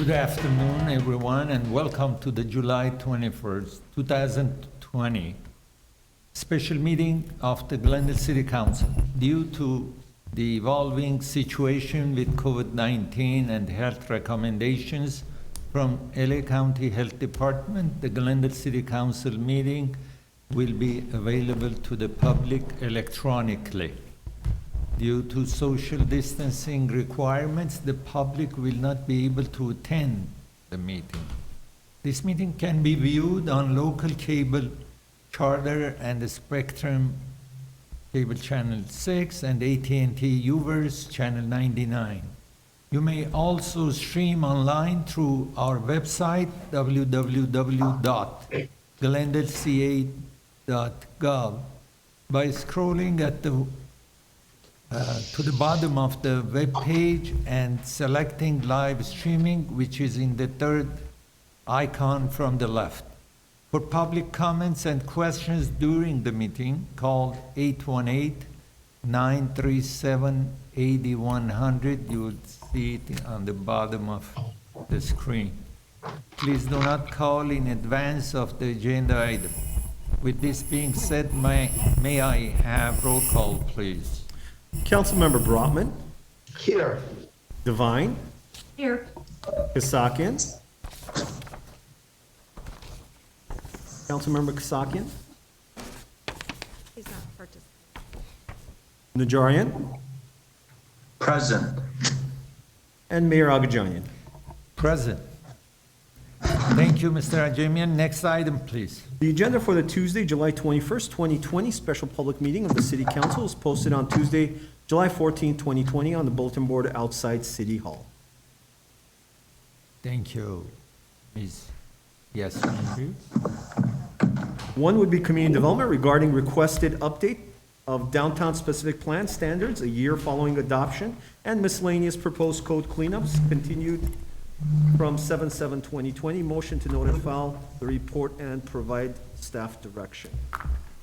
Good afternoon, everyone, and welcome to the July 21st, 2020 special meeting of the Glendale City Council. Due to the evolving situation with COVID-19 and health recommendations from LA County Health Department, the Glendale City Council meeting will be available to the public electronically. Due to social distancing requirements, the public will not be able to attend the meeting. This meeting can be viewed on local cable Charter and the Spectrum Cable Channel 6 and AT&T UVerse Channel 99. You may also stream online through our website, www.glendaleca.gov, by scrolling at the to the bottom of the web page and selecting live streaming, which is in the third icon from the left. For public comments and questions during the meeting, call 818-937-8100. You will see it on the bottom of the screen. Please do not call in advance of the agenda item. With this being said, may I have roll call, please? Councilmember Brotman. Here. Devine. Here. Kasakian. Councilmember Kasakian. He's not participating. Najarian. Present. And Mayor Agajanian. Present. Thank you, Mr. Ajemian. Next item, please. The agenda for the Tuesday, July 21st, 2020 special public meeting of the City Council is posted on Tuesday, July 14th, 2020 on the bulletin board outside City Hall. Thank you, Ms. Yes, please. One would be community development regarding requested update of downtown specific plan standards a year following adoption, and miscellaneous proposed code cleanups continued from 7/7/2020. Motion to note and file the report and provide staff direction.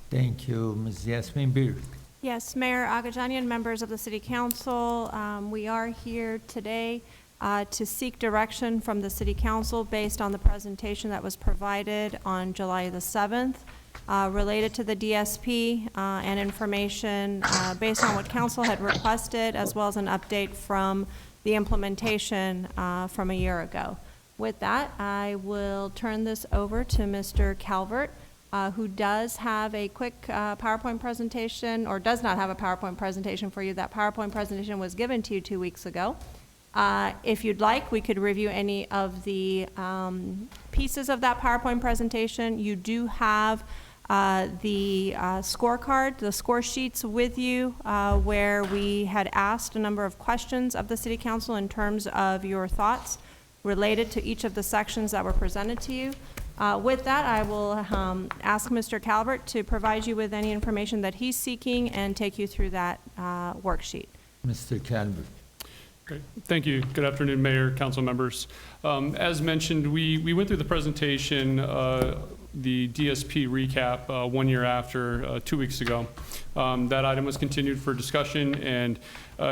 Thank you, Ms. Yasmin Bir. Yes, Mayor Agajanian, members of the City Council, we are here today to seek direction from the City Council based on the presentation that was provided on July the 7th related to the DSP and information based on what Council had requested, as well as an update from the implementation from a year ago. With that, I will turn this over to Mr. Calvert, who does have a quick PowerPoint presentation, or does not have a PowerPoint presentation for you. That PowerPoint presentation was given to you 2 weeks ago. If you'd like, we could review any of the pieces of that PowerPoint presentation. You do have the scorecard, the score sheets with you, where we had asked a number of questions of the City Council in terms of your thoughts related to each of the sections that were presented to you. With that, I will ask Mr. Calvert to provide you with any information that he's seeking and take you through that worksheet. Mr. Calvert. Great. Thank you. Good afternoon, Mayor, council members. As mentioned, we went through the presentation, the DSP recap 1 year after 2 weeks ago. That item was continued for discussion, and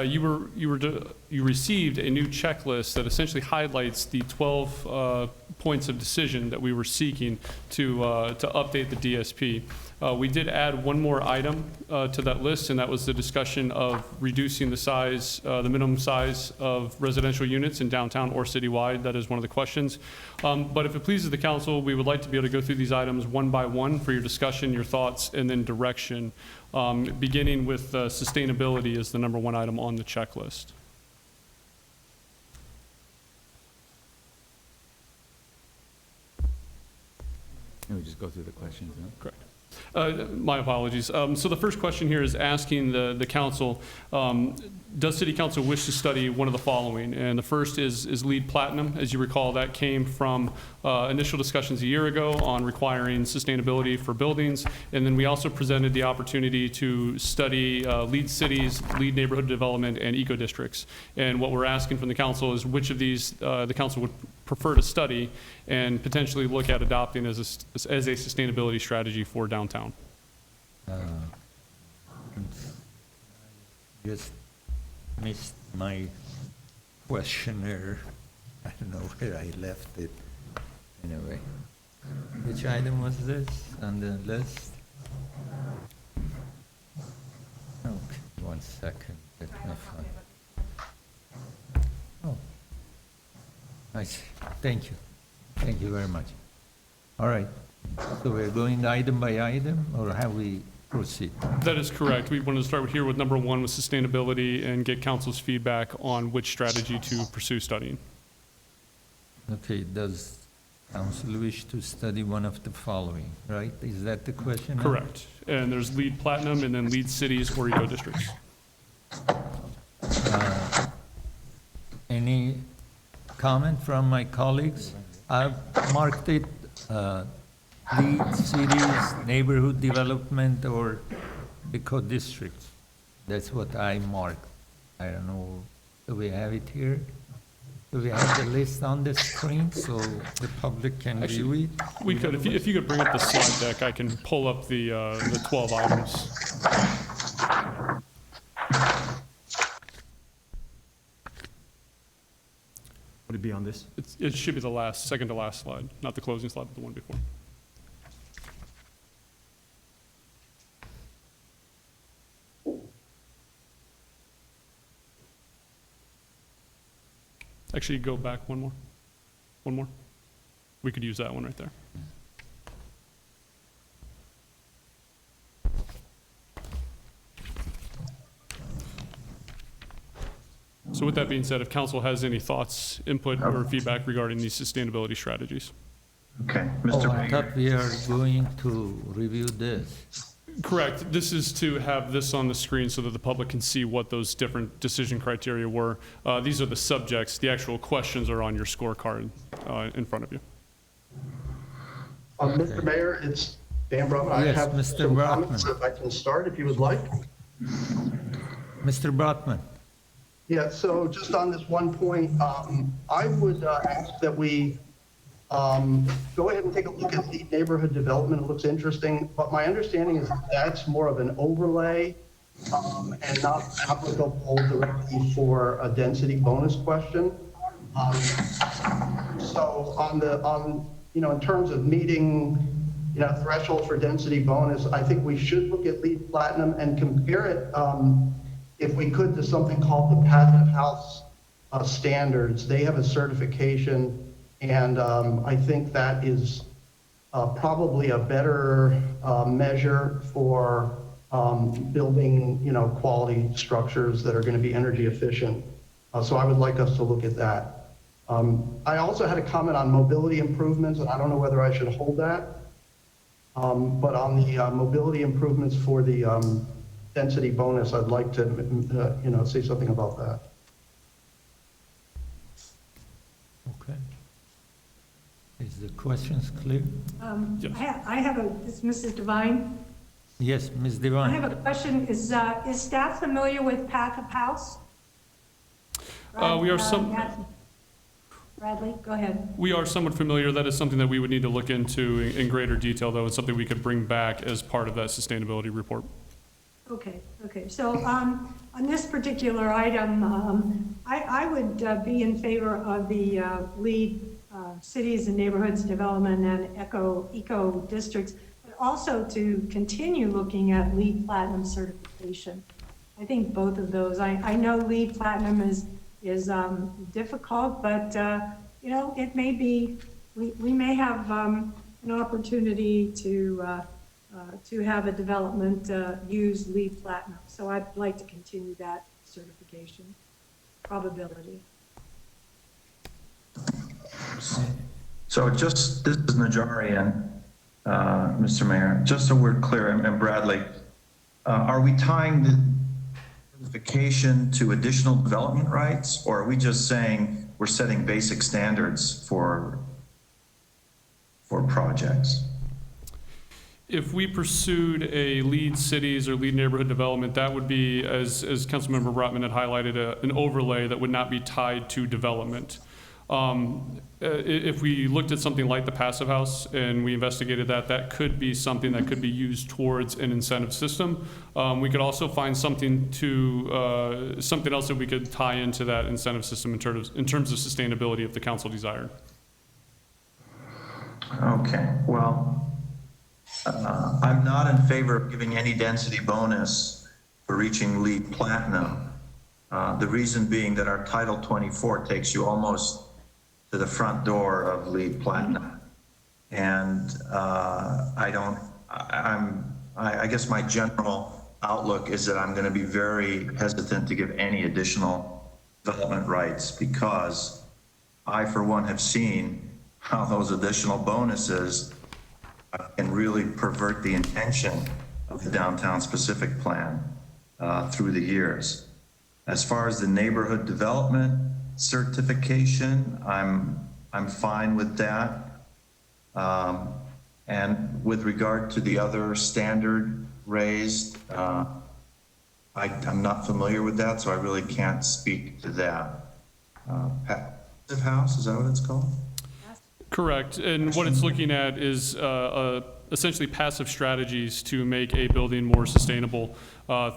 you received a new checklist that essentially highlights the 12 points of decision that we were seeking to update the DSP. We did add one more item to that list, and that was the discussion of reducing the size, the minimum size of residential units in downtown or citywide. That is one of the questions. But if it pleases the council, we would like to be able to go through these items one by one for your discussion, your thoughts, and then direction, beginning with sustainability as the number one item on the checklist. Can we just go through the questions now? Correct. My apologies. So the first question here is asking the council, does City Council wish to study one of the following? And the first is LEED Platinum. As you recall, that came from initial discussions a year ago on requiring sustainability for buildings. And then we also presented the opportunity to study LEED cities, LEED neighborhood development, and eco districts. And what we're asking from the council is which of these the council would prefer to study and potentially look at adopting as a sustainability strategy for downtown. Just missed my questionnaire. don't know where I left it. Anyway, which item was this on the list? Okay, 1 second, let me find. Oh, I see, thank you very much. All right, so we're going item by item, or how we proceed? That is correct. We wanted to start here with number 1 with sustainability and get council's feedback on which strategy to pursue studying. Okay, does council wish to study one of the following, right? Is that the question? now? Correct. And there's lead platinum and then lead cities or eco districts. Any comment from my colleagues? I've marked it, lead cities, neighborhood development, or eco districts. That's what I marked. I don't know, do we have it here? Do we have the list on the screen so the public can view it? We could, if you could bring up the slide deck, I can pull up the 12 items. Would it be on this? It should be the second to last slide, not the closing slide, but the one before. Actually, go back one more. One more. We could use that one right there. So with that being said, if council has any thoughts, input, or feedback regarding these sustainability strategies. Okay, Oh, Mr. I Mayor. thought we are going to review this. Correct. This is to have this on the screen so that the public can see what those different decision criteria were. These are the subjects. The actual questions are on your scorecard in front of you. Mr. Mayor, it's Dan Brotman. I Yes, have Mr. some Brotman. comments if I can start, if you would like. Mr. Brotman, Yeah, so just on this one point, I would ask that we go ahead and take a look at the neighborhood development. It looks interesting, but my understanding is that's more of an overlay and not applicable directly for a density bonus question. So in terms of meeting, thresholds for density bonus, I think we should look at LEED Platinum and compare it, if we could, to something called the Passive House standards. They have a certification, and I think that is probably a better measure for building, quality structures that are going to be energy efficient. So I would like us to look at that. I also had a comment on mobility improvements, and I don't know whether I should hold that. But on the mobility improvements for the density bonus, I'd like to, say something about that. okay. Is the questions clear? Yes. I have is Mrs. Devine? Yes, Ms. I Devine? have a question. Is staff familiar with Path of House? We are some. Bradley, go ahead. We are somewhat familiar. That is something that we would need to look into in greater detail, though, and something we could bring back as part of that sustainability report. Okay. So on this particular item, I would be in favor of the LEED cities and neighborhoods development and eco districts, but also to continue looking at LEED Platinum certification. I think both of those. I know LEED Platinum is difficult, but it may be, we may have an opportunity to have a development use LEED Platinum. So I'd like to continue that certification probability. So this is Najarian, Mr. Mayor, just so we're clear, and Bradley, are we tying the certification to additional development rights, or are we just saying we're setting basic standards for projects? If we pursued a lead cities or lead neighborhood development, that would be, as Councilmember Rotman had highlighted, an overlay that would not be tied to development. If we looked at something like the passive house and we investigated that, that could be something that could be used towards an incentive system. We could also find something something else that we could tie into that incentive system in terms of sustainability if the council desired. Okay, well, I'm not in favor of giving any density bonus for reaching LEED Platinum. The reason being that our Title 24 takes you almost to the front door of LEED Platinum. And I guess my general outlook is that I'm going to be very hesitant to give any additional development rights, because I, for one, have seen how those additional bonuses can really pervert the intention of the downtown specific plan through the years. As far as the neighborhood development certification, I'm fine with that. And with regard to the other standard raised, I'm not familiar with that, so I really can't speak to that. Passive house, is that what it's called? Correct, and what it's looking at is essentially passive strategies to make a building more sustainable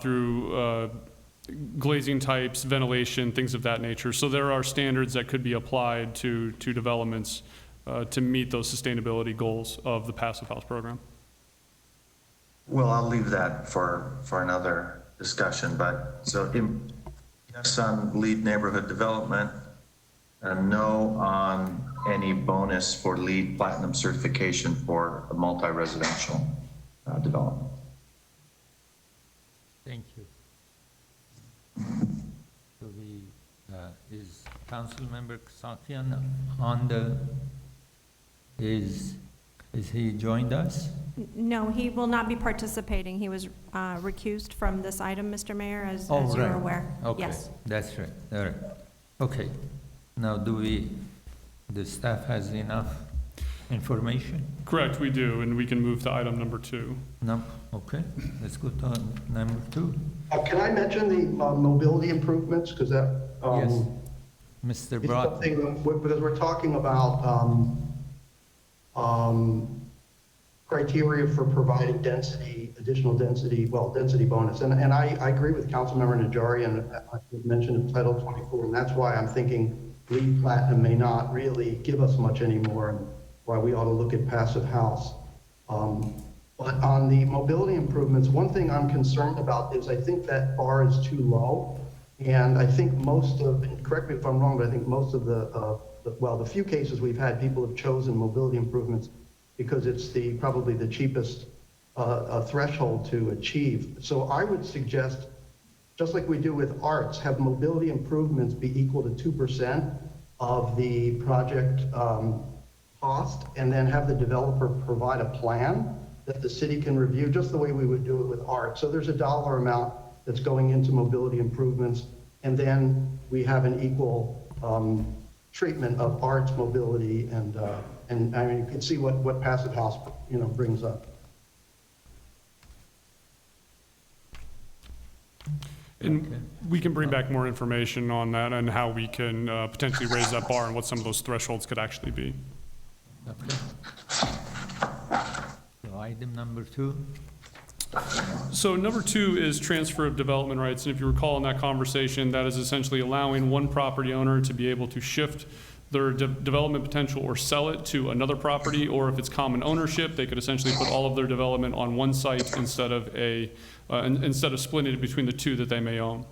through glazing types, ventilation, things of that nature. So there are standards that could be applied to developments to meet those sustainability goals of the passive house program. Well, I'll leave that for another discussion, but so yes on LEED neighborhood development, no on any bonus for LEED Platinum certification for a multi-residential development. Thank you. So is Councilmember Sakian on the, is he joined us? No, he will not be participating. He was recused from this item, Mr. Mayor, as Oh, you're right. aware. Okay, Yes. that's right, all right. Okay, now the staff has enough information? Correct, we do, and we can move to item number 2. No, okay, let's go to number 2. Can I mention the mobility improvements? Because that Yes, Mr. it's Brock. something, because we're talking about criteria for providing density, additional density, density bonus. And I agree with Councilmember Najarian, I mentioned in Title 24, and that's why I'm thinking LEED Platinum may not really give us much anymore, and why we ought to look at passive house. But on the mobility improvements, one thing I'm concerned about is I think that bar is too low. And I think most of, and correct me if I'm wrong, but I think most of the few cases we've had, people have chosen mobility improvements because it's probably the cheapest threshold to achieve. So I would suggest, just like we do with arts, have mobility improvements be equal to 2% of the project cost, and then have the developer provide a plan that the city can review, just the way we would do it with art. So there's a dollar amount that's going into mobility improvements, and then we have an equal treatment of arts, mobility, and I mean, you can see what passive house, brings up. And we can bring back more information on that and how we can potentially raise that bar and what some of those thresholds could actually be. Okay. So item number 2. So number 2 is transfer of development rights. And if you recall in that conversation, that is essentially allowing one property owner to be able to shift their development potential or sell it to another property, or if it's common ownership, they could essentially put all of their development on one site instead of splitting it between the two that they may own.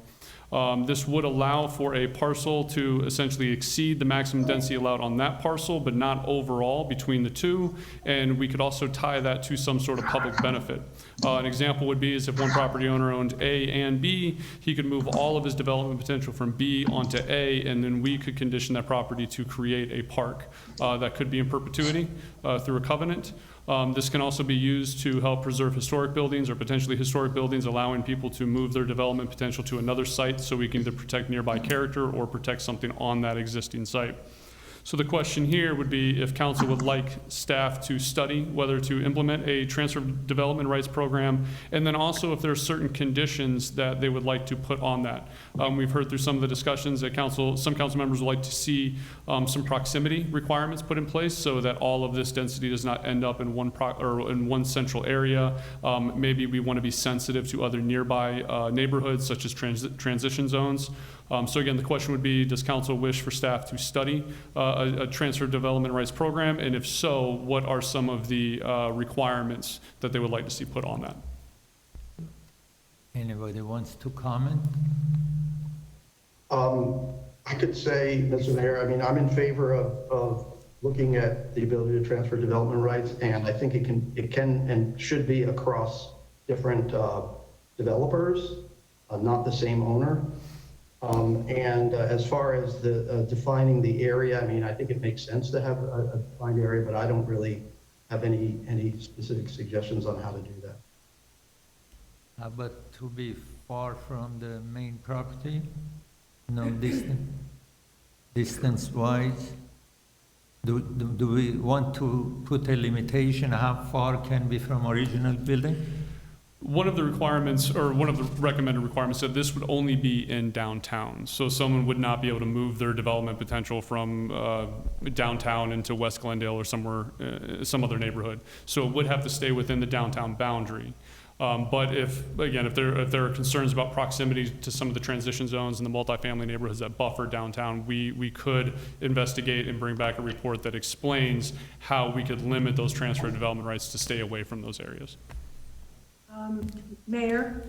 This would allow for a parcel to essentially exceed the maximum density allowed on that parcel, but not overall between the two. And we could also tie that to some sort of public benefit. An example would be is if one property owner owned A and B, he could move all of his development potential from B onto A, and then we could condition that property to create a park that could be in perpetuity through a covenant. This can also be used to help preserve historic buildings or potentially historic buildings, allowing people to move their development potential to another site so we can either protect nearby character or protect something on that existing site. So the question here would be if council would like staff to study whether to implement a transfer of development rights program, and then also if there are certain conditions that they would like to put on that. We've heard through some of the discussions that some council members would like to see some proximity requirements put in place so that all of this density does not end up in one central area. Maybe we want to be sensitive to other nearby neighborhoods such as transition zones. So again, the question would be, does council wish for staff to study a transfer of development rights program? And if so, what are some of the requirements that they would like to see put on that? Anybody wants to comment? I could say, Mr. Mayor, I mean, I'm in favor of looking at the ability to transfer development rights, and I think it can and should be across different developers, not the same owner. And as far as the defining the area, I mean, I think it makes sense to have a defined area, but I don't really have any specific suggestions on how to do that. How about to be far from the main property? No distance-wise? Do we want to put a limitation how far can be from original building? One of the requirements, or one of the recommended requirements, said this would only be in downtown. So someone would not be able to move their development potential from downtown into West Glendale or somewhere, some other neighborhood. So it would have to stay within the downtown boundary. But if there are concerns about proximity to some of the transition zones and the multifamily neighborhoods that buffer downtown, we could investigate and bring back a report that explains how we could limit those transfer of development rights to stay away from those areas. Mayor?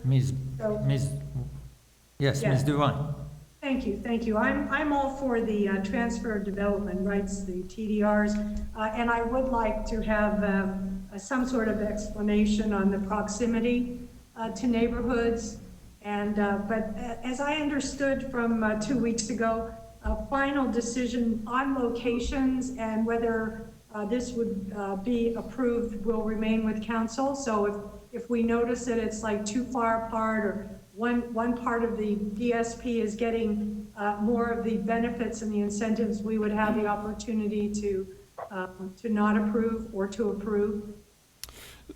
Yes, Ms. Devine. Thank you. I'm all for the transfer of development rights, the TDRs, and I would like to have some sort of explanation on the proximity to neighborhoods. And but as I understood from 2 weeks ago, a final decision on locations and whether this would be approved will remain with council. So if we notice that it's like too far apart, or one part of the DSP is getting more of the benefits and the incentives, we would have the opportunity to not approve or to approve.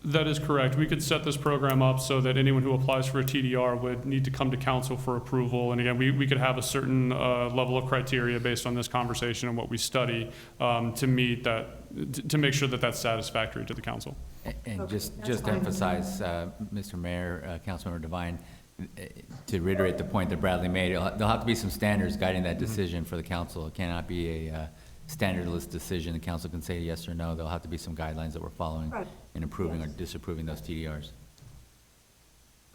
That is correct. We could set this program up so that anyone who applies for a TDR would need to come to council for approval. And again, we could have a certain level of criteria based on this conversation and what we study to meet that, to make sure that that's satisfactory to the council. And Okay, just that's to fine. emphasize, Mr. Mayor, Councilmember Devine, to reiterate the point that Bradley made, there'll have to be some standards guiding that decision for the council. It cannot be a standardless decision. The council can say yes or no. There'll have to be some guidelines that we're following Right. in approving or Yes. disapproving those TDRs.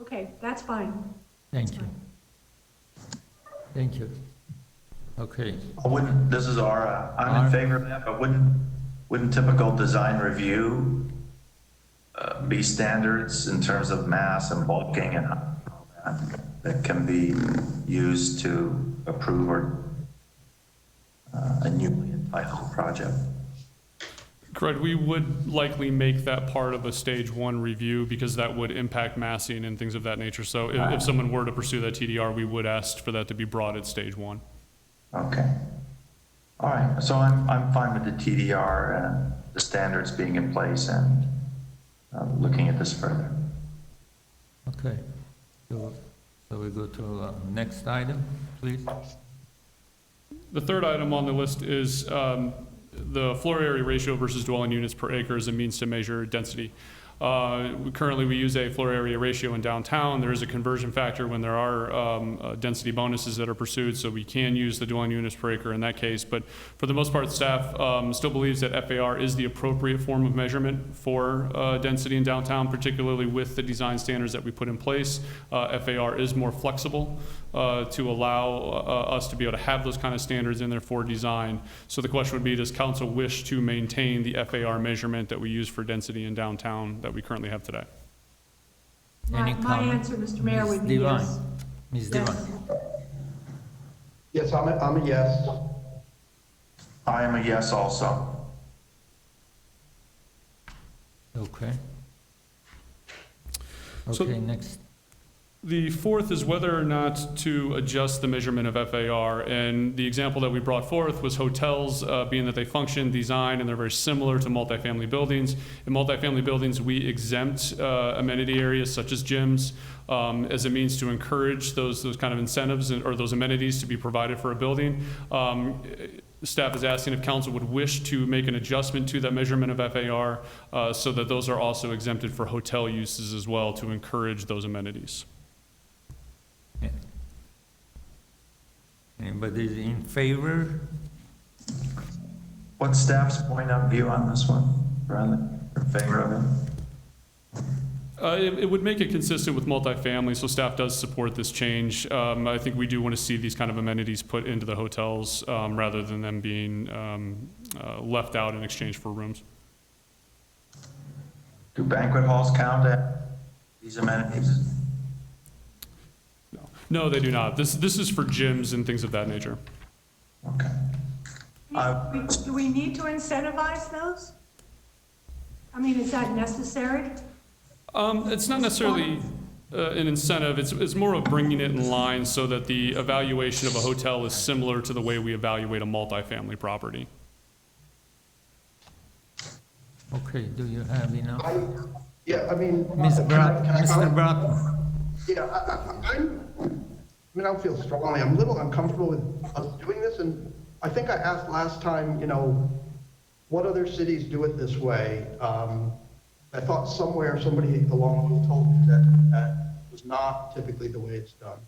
Okay, that's fine. Thank you. Thank you. Okay, This is Ara. I'm in favor of that, but wouldn't typical design review be standards in terms of mass and bulking and that can be used to approve or a newly entitled project? Correct. We would likely make that part of a stage one review because that would impact massing and things of that nature. So if someone were to pursue that TDR, we would ask for that to be brought at stage one. Okay. All right. So I'm fine with the TDR and the standards being in place and looking at this further. okay. So we go to next item, please. The third item on the list is the floor area ratio versus dwelling units per acre as a means to measure density. Currently, we use a floor area ratio in downtown. There is a conversion factor when there are density bonuses that are pursued, so we can use the dwelling units per acre in that case. But for the most part, staff still believes that FAR is the appropriate form of measurement for density in downtown, particularly with the design standards that we put in place. FAR is more flexible to allow us to be able to have those kind of standards in there for design. So the question would be, does council wish to maintain the FAR measurement that we use for density in downtown that we currently have today? Any My comment? answer, Mr. Mayor, would be Devine. yes. Ms. Yes. Devine. Yes, I'm a yes. I am a yes also. Okay. So- Okay, next. The fourth is whether or not to adjust the measurement of FAR. And the example that we brought forth was hotels, being that they function, design, and they're very similar to multifamily buildings. In multifamily buildings, we exempt amenity areas such as gyms as a means to encourage those kind of incentives or those amenities to be provided for a building. Staff is asking if council would wish to make an adjustment to that measurement of FAR so that those are also exempted for hotel uses as well to encourage those amenities. Anybody in favor? What's staff's point of view on this one, Bradley? In favor of it? It would make it consistent with multifamily, so staff does support this change. I think we do want to see these kind of amenities put into the hotels rather than them being left out in exchange for rooms. Do banquet halls count as these amenities? No, they do not. This is for gyms and things of that nature. Okay. Do we need to incentivize those? I mean, is that necessary? It's not necessarily an incentive. It's more of bringing it in line so that the evaluation of a hotel is similar to the way we evaluate a multifamily property. Okay, do you have enough? Yeah, I mean. Mr. comment? Broughton? Yeah, I mean, I don't feel strongly. I'm a little uncomfortable with us doing this, and I think I asked last time, what other cities do it this way? I thought somewhere somebody along the way told me that that was not typically the way it's done.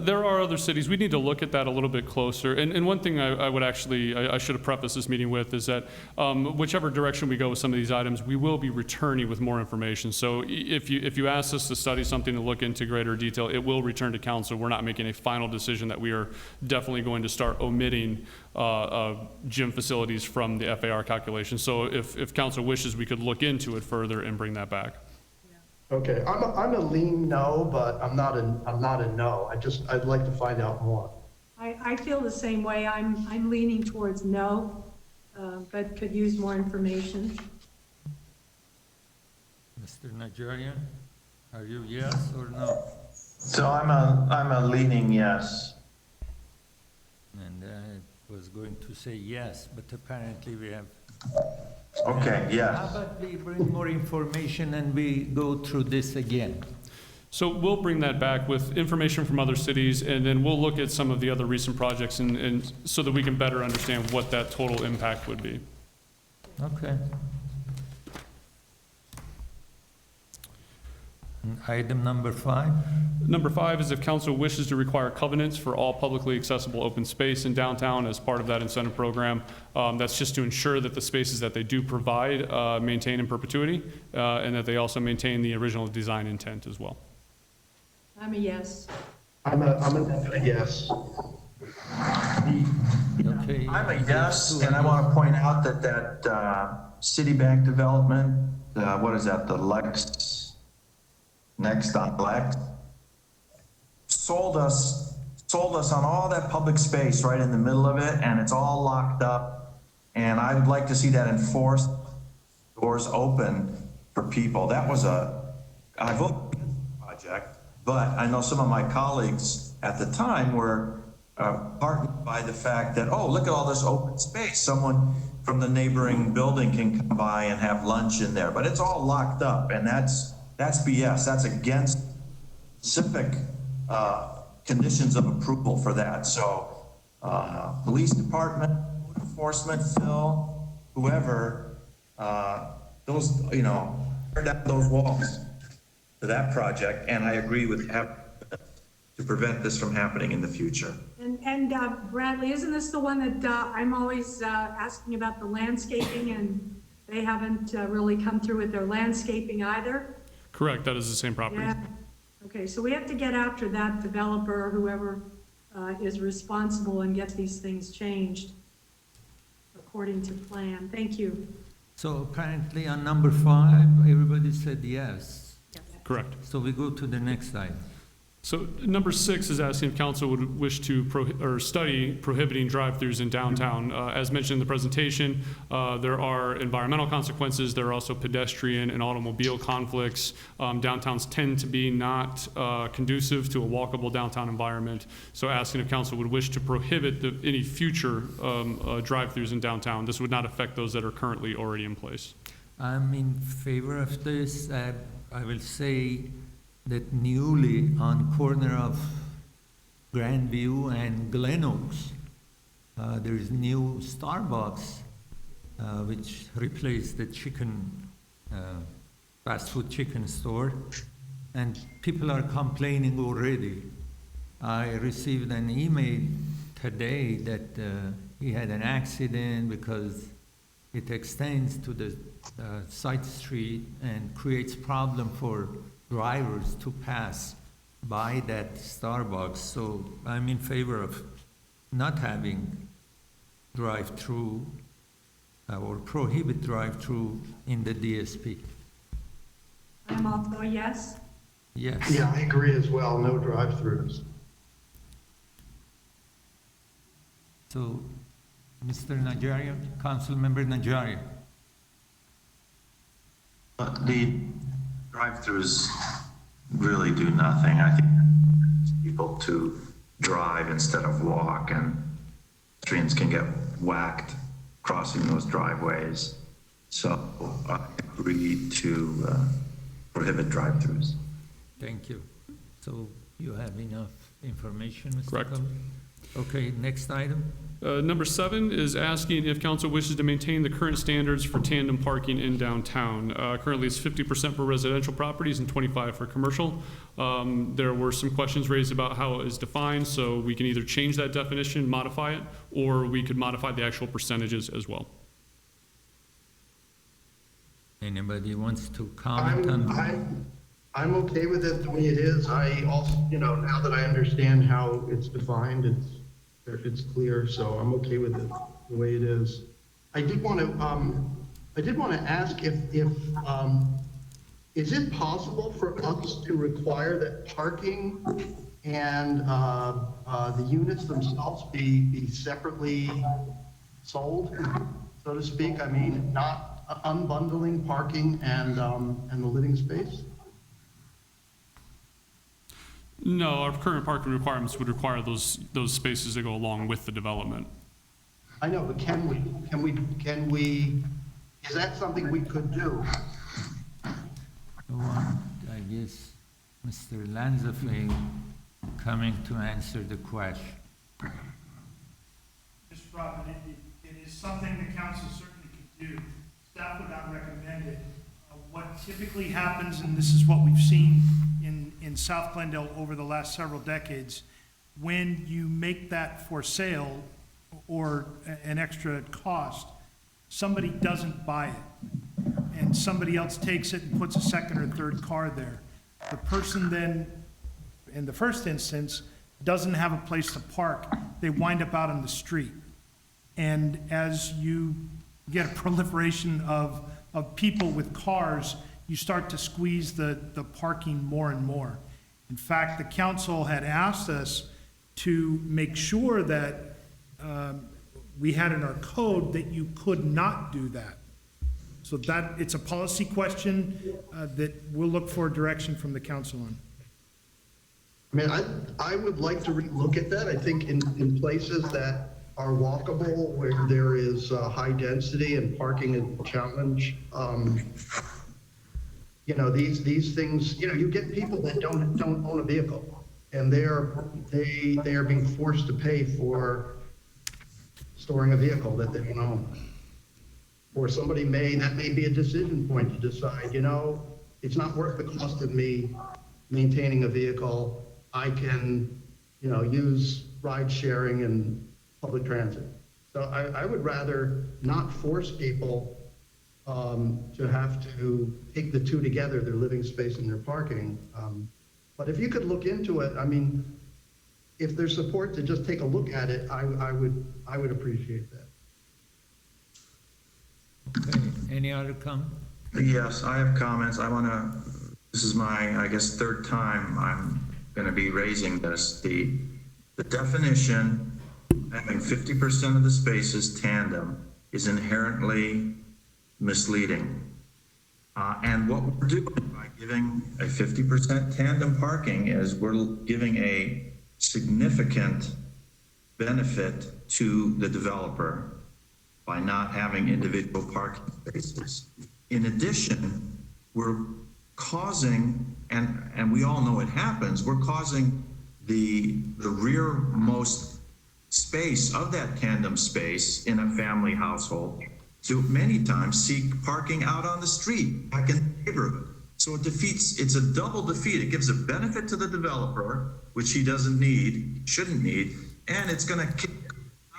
There are other cities. We need to look at that a little bit closer. And one thing I would actually, I should have prefaced this meeting with is that whichever direction we go with some of these items, we will be returning with more information. So if you ask us to study something to look into greater detail, it will return to council. We're not making a final decision that we are definitely going to start omitting gym facilities from the FAR calculation. So if council wishes, we could look into it further and bring that back. Okay, I'm a lean no, but I'm not a no. I'd like to find out more. I feel the same way. I'm leaning towards no, but could use more information. Mr. Najarian, are you yes or no? So I'm a leaning yes. And I was going to say yes, but apparently we have. Okay, How yes. about we bring more information and we go through this again? So we'll bring that back with information from other cities, and then we'll look at some of the other recent projects and so that we can better understand what that total impact would be. Okay. And item number 5? Number 5 is if council wishes to require covenants for all publicly accessible open space in downtown as part of that incentive program. That's just to ensure that the spaces that they do provide maintain in perpetuity and that they also maintain the original design intent as well. I'm a yes. I'm a yes. Okay. I'm a yes, and I want to point out that Citibank development, what is that, the Next on Lex, sold us on all that public space right in the middle of it, and it's all locked up. And I would like to see that enforced, doors open for people. That was I voted for the project, but I know some of my colleagues at the time were heartened by the fact that, oh, look at all this open space. Someone from the neighboring building can come by and have lunch in there, but it's all locked up, and that's BS. That's against specific conditions of approval for that. So, police department, code enforcement, Phil, whoever, those, tear down those walls to that project. And I agree with to prevent this from happening in the future. And Bradley, isn't this the one that I'm always asking about the landscaping, and they haven't really come through with their landscaping either? Correct, that is the same property. Yeah. Okay, so we have to get after that developer or whoever is responsible and get these things changed according to plan. Thank you. So apparently on number 5, everybody said yes. Correct. So we go to the next item. So number 6 is asking if council would wish to study prohibiting drive-throughs in downtown. As mentioned in the presentation, there are environmental consequences. There are also pedestrian and automobile conflicts. Downtowns tend to be not conducive to a walkable downtown environment. So asking if council would wish to prohibit any future drive-throughs in downtown. This would not affect those that are currently already in place. I'm in favor of this. I will say that newly on corner of Grandview and Glen Oaks, there is new Starbucks, which replaced the fast food chicken store, and people are complaining already. I received an email today that he had an accident because it extends to the side street and creates problem for drivers to pass by that Starbucks. So I'm in favor of not having drive-through or prohibit drive-through in the DSP. I'm also a yes. Yes. Yeah, I agree as well, no drive-throughs. So, Mr. Najarian, Councilmember Najarian. The drive-throughs really do nothing. I think people to drive instead of walk, and pedestrians can get whacked crossing those driveways. So I agree to prohibit drive-throughs. Thank you. So you have enough information, Mr. Correct. Cullen? Okay, next item. Number 7 is asking if council wishes to maintain the current standards for tandem parking in downtown. Currently, it's 50% for residential properties and 25% for commercial. There were some questions raised about how it is defined, so we can either change that definition, modify it, or we could modify the actual percentages as well. Anybody wants to comment on? I'm okay with it the way it is. I also, now that I understand how it's defined, it's clear, so I'm okay with it the way it is. I did want to ask if is it possible for us to require that parking and the units themselves be separately sold, so to speak? I mean, not unbundling parking and the living space? No, our current parking requirements would require those spaces to go along with the development. I know, but can we, is that something we could do? I guess Mr. Lanzafame coming to answer the question. Mr. Robin, it is something the council certainly could do. Staff would not recommend it. What typically happens, and this is what we've seen in South Glendale over the last several decades, when you make that for sale or an extra cost, somebody doesn't buy it, and somebody else takes it and puts a second or third car there. The person then, in the first instance, doesn't have a place to park. They wind up out on the street. And as you get a proliferation of people with cars, you start to squeeze the parking more and more. In fact, the council had asked us to make sure that we had in our code that you could not do that. So that, it's a policy question that we'll look for direction from the council on. I mean, I would like to look at that. I think in places that are walkable, where there is high density and parking is a challenge, these things, you get people that don't own a vehicle, and they are being forced to pay for storing a vehicle that they don't own. Or somebody that may be a decision point to decide, it's not worth the cost of me maintaining a vehicle. I can, use ride sharing and public transit. So I would rather not force people to have to take the two together, their living space and their parking. But if you could look into it, I mean, if there's support to just take a look at it, I would appreciate that. Okay, any other comment? Yes, I have comments. This is my, I guess, third time I'm going to be raising this. The definition, having 50% of the spaces tandem, is inherently misleading. And what we're doing by giving a 50% tandem parking is we're giving a significant benefit to the developer by not having individual parking spaces. In addition, we're causing, and we all know it happens, we're causing the rearmost space of that tandem space in a family household to many times seek parking out on the street, back in the neighborhood. So it's a double defeat. It gives a benefit to the developer, which he doesn't need, shouldn't need, and it's gonna kick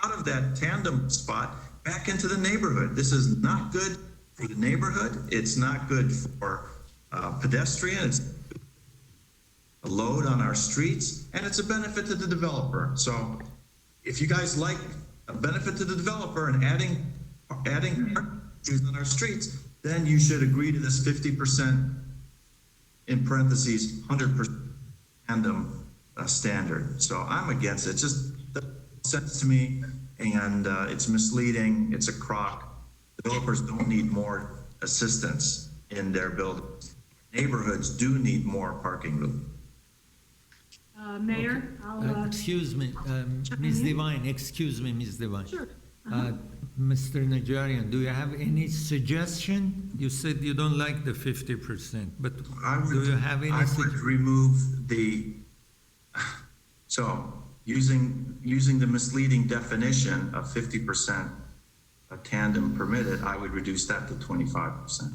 out of that tandem spot back into the neighborhood. This is not good for the neighborhood. It's not good for pedestrians. It's a load on our streets, and it's a benefit to the developer. So if you guys like a benefit to the developer and adding parking on our streets, then you should agree to this 50%, in parentheses, 100% tandem standard. So I'm against it. It just doesn't make sense to me, and it's misleading. It's a crock. Developers don't need more assistance in their buildings. Neighborhoods do need more parking room. Mayor, I'll, Excuse me, Ms. Devine, excuse me, Ms. Devine. sure. Mr. Najarian, do you have any suggestion? You said you don't like the 50%, but do you have any I would suggestion? remove so using the misleading definition of 50% a tandem permitted, I would reduce that to 25%.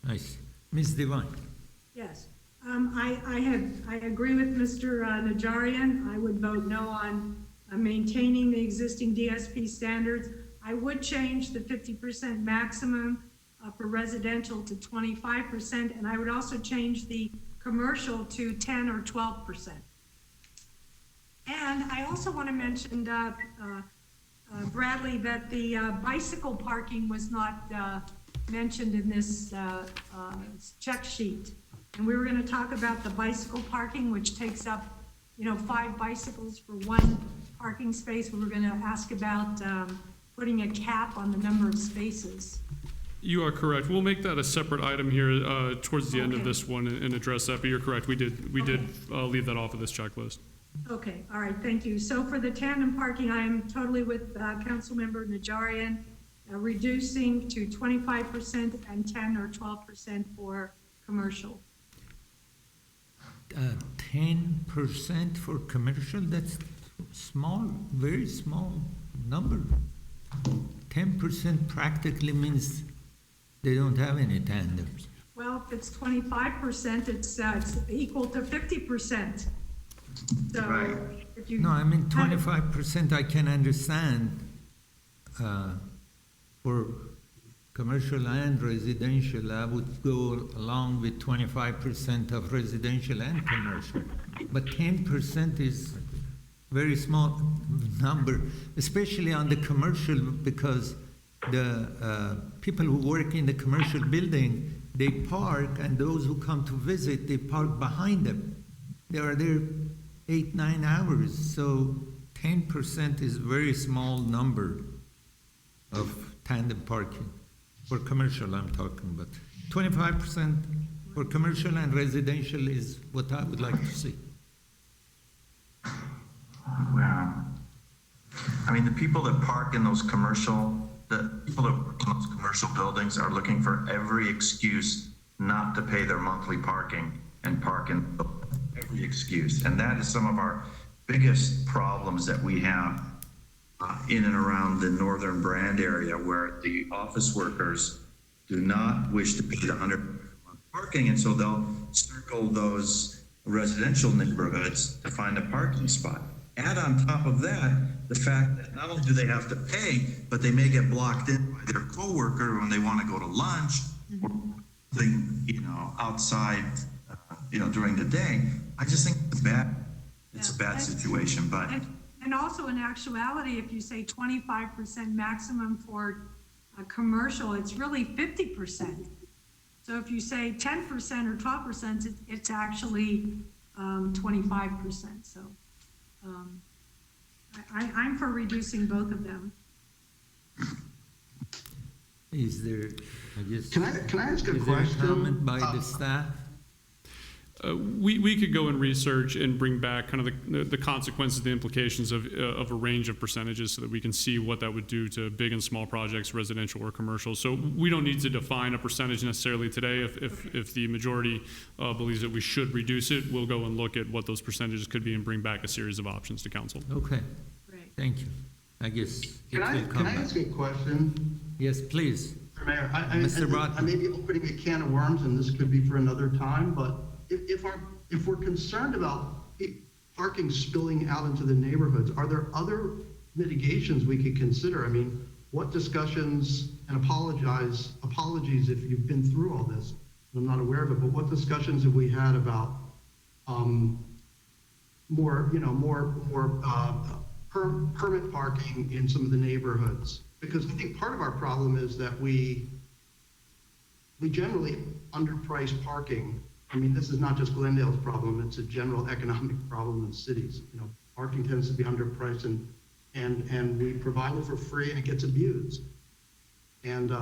Nice. Ms. Devine? Yes. I agree with Mr. Najarian. I would vote no on maintaining the existing DSP standards. I would change the 50% maximum for residential to 25%, and I would also change the commercial to 10 or 12%. And I also want to mention, Bradley, that the bicycle parking was not mentioned in this check sheet. And we were going to talk about the bicycle parking, which takes up, 5 bicycles for 1 parking space. We were going to ask about putting a cap on the number of spaces. You are correct. We'll make that a separate item here towards the end of Okay. this one and address that, but you're correct. We did leave that off of this checklist. Okay, all right, thank you. So for the tandem parking, I am totally with Councilmember Najarian, reducing to 25% and 10 or 12% for commercial. 10% for commercial, that's small, very small number. 10% practically means they don't have any tandems. Well, if it's 25%, it's equal to 50%. So Right. if you. No, I mean 25% I can understand for commercial and residential. I would go along with 25% of residential and commercial. But 10% is very small number, especially on the commercial, because the people who work in the commercial building, they park, and those who come to visit, they park behind them. They are there 8-9 hours, so 10% is very small number of tandem parking. For commercial, I'm talking about. 25% for commercial and residential is what I would like to see. Wow. I mean, the people that park in those commercial buildings are looking for every excuse not to pay their monthly parking and park in every excuse. And that is some of our biggest problems that we have in and around the Northern Brand area, where the office workers do not wish to pay the 100 parking, and so they'll circle those residential neighborhoods to find a parking spot. Add on top of that the fact that not only do they have to pay, but they may get blocked in by their coworker when they want to go to lunch or something, outside, during the day. I just think it's a bad situation, but. And also in actuality, if you say 25% maximum for a commercial, it's really 50%. So if you say 10% or 12%, it's actually 25%. So I'm for reducing both of them. Is there, I guess. Can I ask a is there question? comment by the staff? We could go and research and bring back kind of the consequences, the implications of a range of percentages so that we can see what that would do to big and small projects, residential or commercial. So we don't need to define a percentage necessarily today. If the majority believes that we should reduce it, we'll go and look at what those percentages could be and bring back a series of options to council. Okay, Right. thank you. I guess it Can will I come back. ask a question? Yes, please. Mr. Mayor, Mr. Brockman. I may be opening a can of worms, and this could be for another time, but if we're concerned about parking spilling out into the neighborhoods, are there other mitigations we could consider? I mean, what discussions, and apologies if you've been through all this, and I'm not aware of it, but what discussions have we had about more permit parking in some of the neighborhoods? Because I think part of our problem is that we generally underprice parking. I mean, this is not just Glendale's problem, it's a general economic problem in cities. You know, parking tends to be underpriced and we provide it for free and it gets abused. And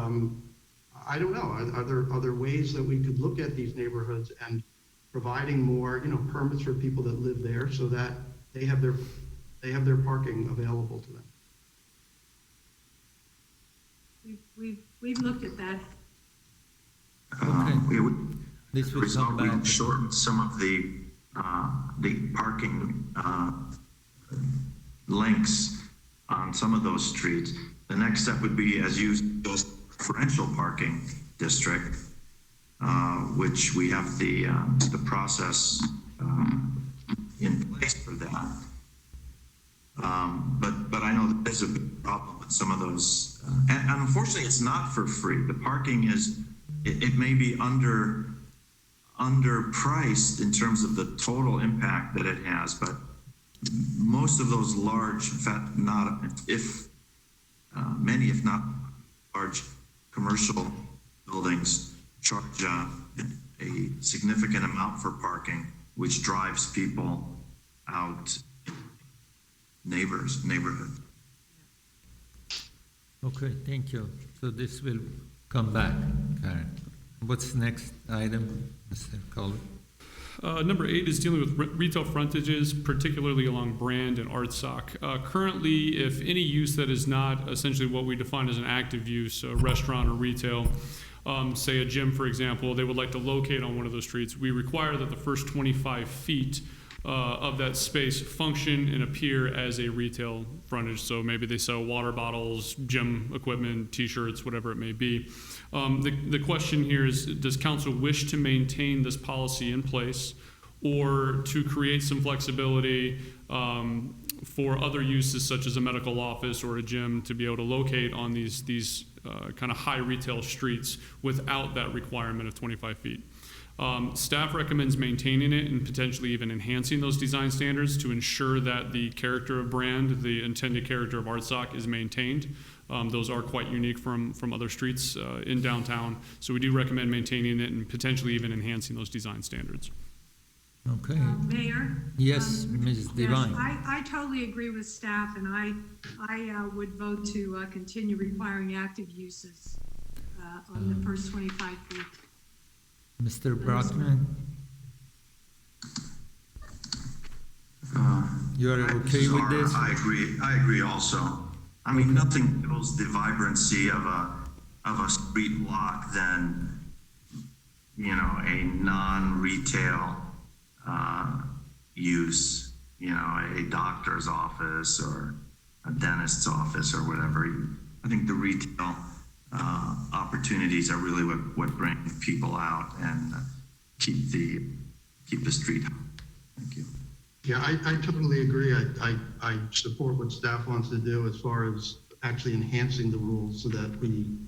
I don't know, are there ways that we could look at these neighborhoods and providing more, permits for people that live there so that they have their parking available to them? We've looked at that. Okay. This will Result, come back. we shortened some of the parking links on some of those streets. The next step would be, as you just preferential parking district, which we have the process in place for that. But I know that there's a big problem with some of those, and unfortunately, it's not for free. The parking is, it may be underpriced in terms of the total impact that it has, but most of those large, in fact, many, if not large commercial buildings charge a significant amount for parking, which drives people out neighborhood. Okay, thank you. So this will come back, Karen. What's the next item, Mr. Colley? Number 8 is dealing with retail frontages, particularly along Brand and Artsock. Currently, if any use that is not essentially what we define as an active use, a restaurant or retail, say a gym, for example, they would like to locate on one of those streets, we require that the first 25 feet of that space function and appear as a retail frontage. So maybe they sell water bottles, gym equipment, t-shirts, whatever it may be. The question here is, does council wish to maintain this policy in place or to create some flexibility for other uses such as a medical office or a gym to be able to locate on these kind of high retail streets without that requirement of 25 feet? Staff recommends maintaining it and potentially even enhancing those design standards to ensure that the character of Brand, the intended character of Artsock, is maintained. Those are quite unique from other streets in downtown. So we do recommend maintaining it and potentially even enhancing those design standards. Okay. Mayor? Yes, Ms. Devine. Yes, I totally agree with staff, and I would vote to continue requiring active uses on the first 25 feet. Mr. Brockman? You're okay with this? I agree also. I mean, nothing kills the vibrancy of a street block than, a non-retail use, a doctor's office or a dentist's office or whatever. I think the retail opportunities are really what bring people out and keep the street. Thank you. Yeah, I totally agree. I support what staff wants to do as far as actually enhancing the rules so that we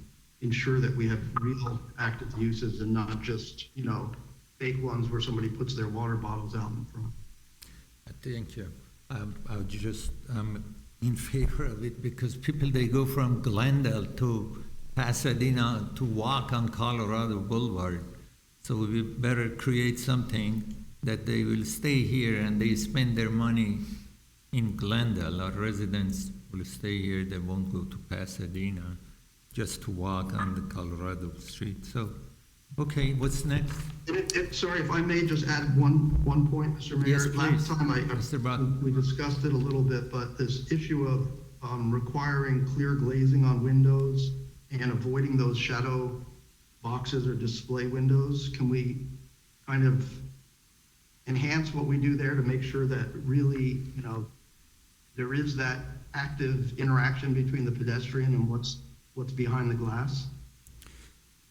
ensure that we have real active uses and not just, fake ones where somebody puts their water bottles out in front. Thank you. I'm in favor of it because people, they go from Glendale to Pasadena to walk on Colorado Boulevard. So we better create something that they will stay here and they spend their money in Glendale. Our residents will stay here, they won't go to Pasadena just to walk on the Colorado Street. So, okay, what's next? Sorry, if I may just add one point, Mr. Mayor. Yes, please. Last time Mr. Broughton. we discussed it a little bit, but this issue of requiring clear glazing on windows and avoiding those shadow boxes or display windows, can we kind of enhance what we do there to make sure that really, there is that active interaction between the pedestrian and what's behind the glass?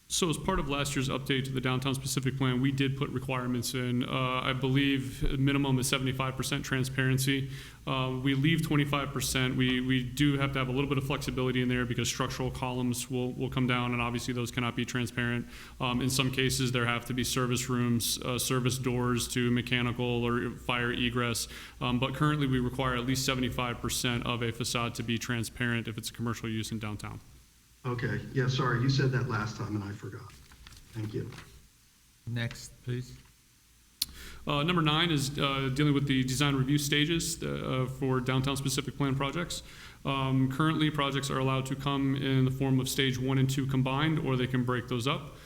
So as part of last year's update to the downtown specific plan, we did put requirements in. I believe a minimum is 75% transparency. We leave 25%. We do have to have a little bit of flexibility in there because structural columns will come down, and obviously those cannot be transparent. In some cases, there have to be service rooms, service doors to mechanical or fire egress. But currently, we require at least 75% of a facade to be transparent if it's a commercial use in downtown. Okay, yeah, sorry, you said that last time and I forgot. Thank you. Next, please. Number 9 is dealing with the design review stages for downtown specific plan projects. Currently, projects are allowed to come in the form of stage 1 and 2 combined, or they can break those up.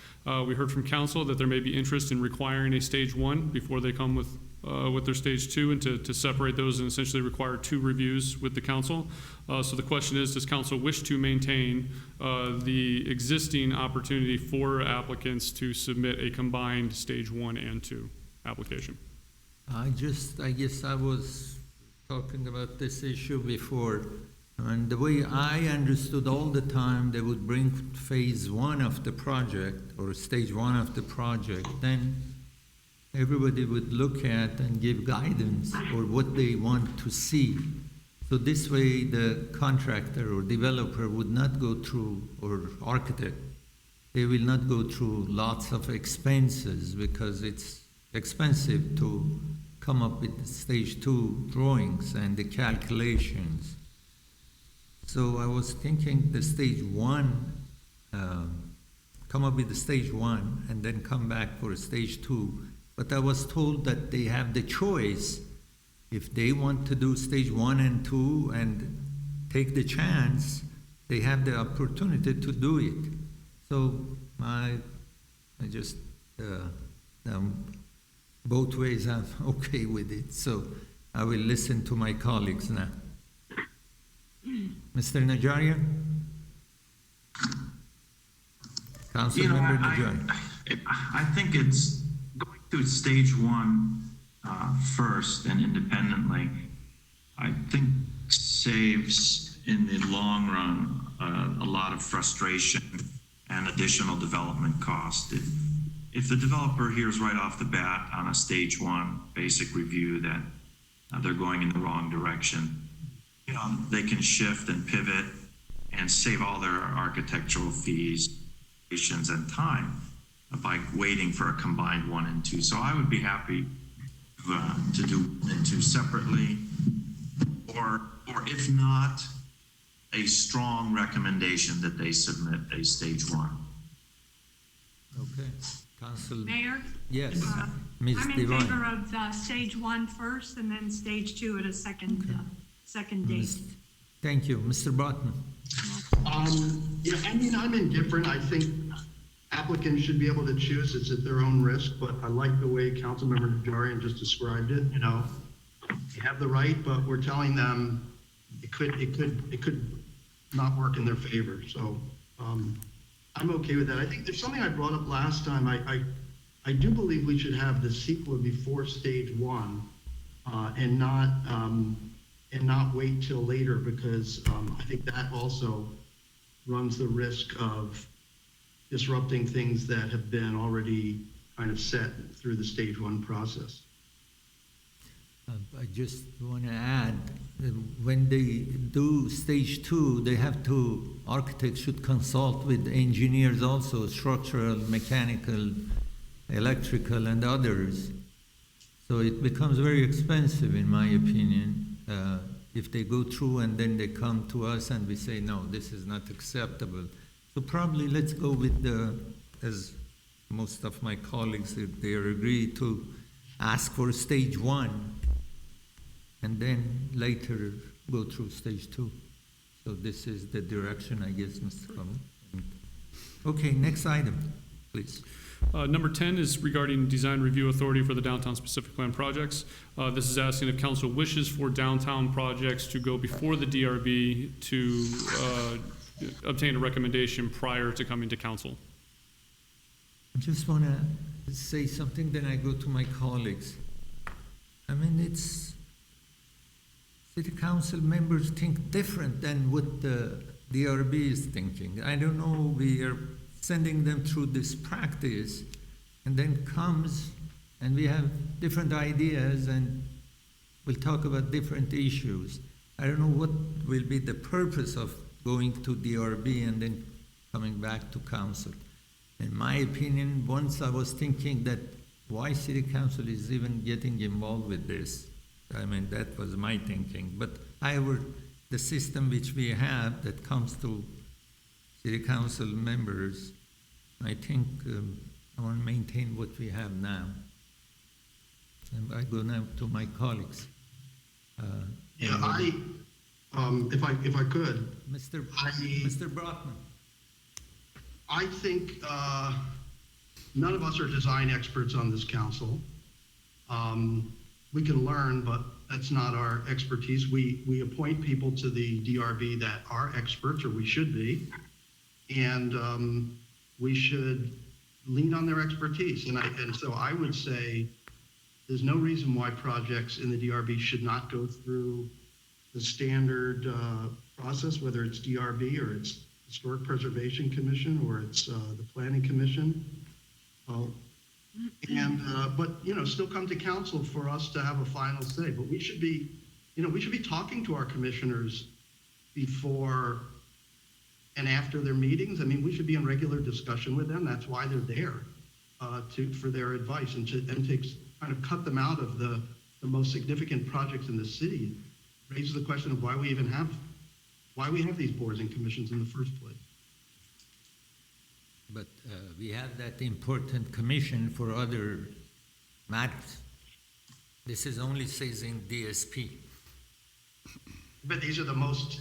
We heard from council that there may be interest in requiring a stage 1 before they come with their stage 2, and to separate those and essentially require 2 reviews with the council. So the question is, does council wish to maintain the existing opportunity for applicants to submit a combined stage 1 and 2 application? I guess I was talking about this issue before, and the way I understood all the time, they would bring phase 1 of the project or stage 1 of the project, then everybody would look at and give guidance or what they want to see. So this way the contractor or developer would not go through, or architect, they will not go through lots of expenses because it's expensive to come up with the stage 2 drawings and the calculations. So I was thinking the stage 1, come up with the stage 1 and then come back for stage 2. But I was told that they have the choice if they want to do stage 1 and 2 and take the chance, they have the opportunity to do it. So I just, both ways I'm okay with it. So I will listen to my colleagues now. Mr. Najarian? Councilmember Najarian. I think it's going to stage 1 first and independently, I think saves in the long run a lot of frustration and additional development cost. If the developer hears right off the bat on a stage 1 basic review that they're going in the wrong direction, they can shift and pivot and save all their architectural fees, and time by waiting for a combined 1 and 2. So I would be happy to do 1 and 2 separately, or if not, a strong recommendation that they submit a stage 1. Okay. Council. Mayor? Yes. I'm Ms. in Devine. favor of stage 1 first and then stage 2 at a second date. Thank you. Mr. Broughton. I'm indifferent. I think applicants should be able to choose. It's at their own risk, but I like the way Councilmember Najarian just described it. They have the right, but we're telling them it could not work in their favor. So I'm okay with that. I think there's something I brought up last time. I do believe we should have the CEQA before stage 1 and not wait till later, because I think that also runs the risk of disrupting things that have been already kind of set through the stage 1 process. I just want to add, when they do stage 2, they have to, architects should consult with engineers also, structural, mechanical, electrical, and others. So it becomes very expensive, in my opinion, if they go through and then they come to us and we say, no, this is not acceptable. So probably let's go with as most of my colleagues, if they agree to ask for stage 1, and then later go through stage 2. So this is the direction, I guess, Mr. Coleman. Okay, next item, please. Number 10 is regarding design review authority for the downtown specific plan projects. This is asking if council wishes for downtown projects to go before the DRB to obtain a recommendation prior to coming to council. I just want to say something, then I go to my colleagues. I mean, it's, city council members think different than what the DRB is thinking. I don't know, we are sending them through this practice, and then comes, and we have different ideas, and we'll talk about different issues. I don't know what will be the purpose of going to DRB and then coming back to council. In my opinion, once I was thinking that why city council is even getting involved with this. I mean, that was my thinking. But however, the system which we have that comes to city council members, I think I want to maintain what we have now. And I go now to my colleagues. Yeah, if I could, Mr. Brockman. I think none of us are design experts on this council. We can learn, but that's not our expertise. We appoint people to the DRB that are experts, or we should be, and we should lean on their expertise. And so I would say there's no reason why projects in the DRB should not go through the standard process, whether it's DRB or it's Historic Preservation Commission or it's the Planning Commission. But, you know, still come to council for us to have a final say. But we should be, you know, we should be talking to our commissioners before and after their meetings. I mean, we should be in regular discussion with them. That's why they're there, for their advice and to kind of cut them out of the most significant projects in the city. It raises the question of why we have these boards and commissions in the first place. But we have that important commission for other matters. This is only says in DSP. But these are the most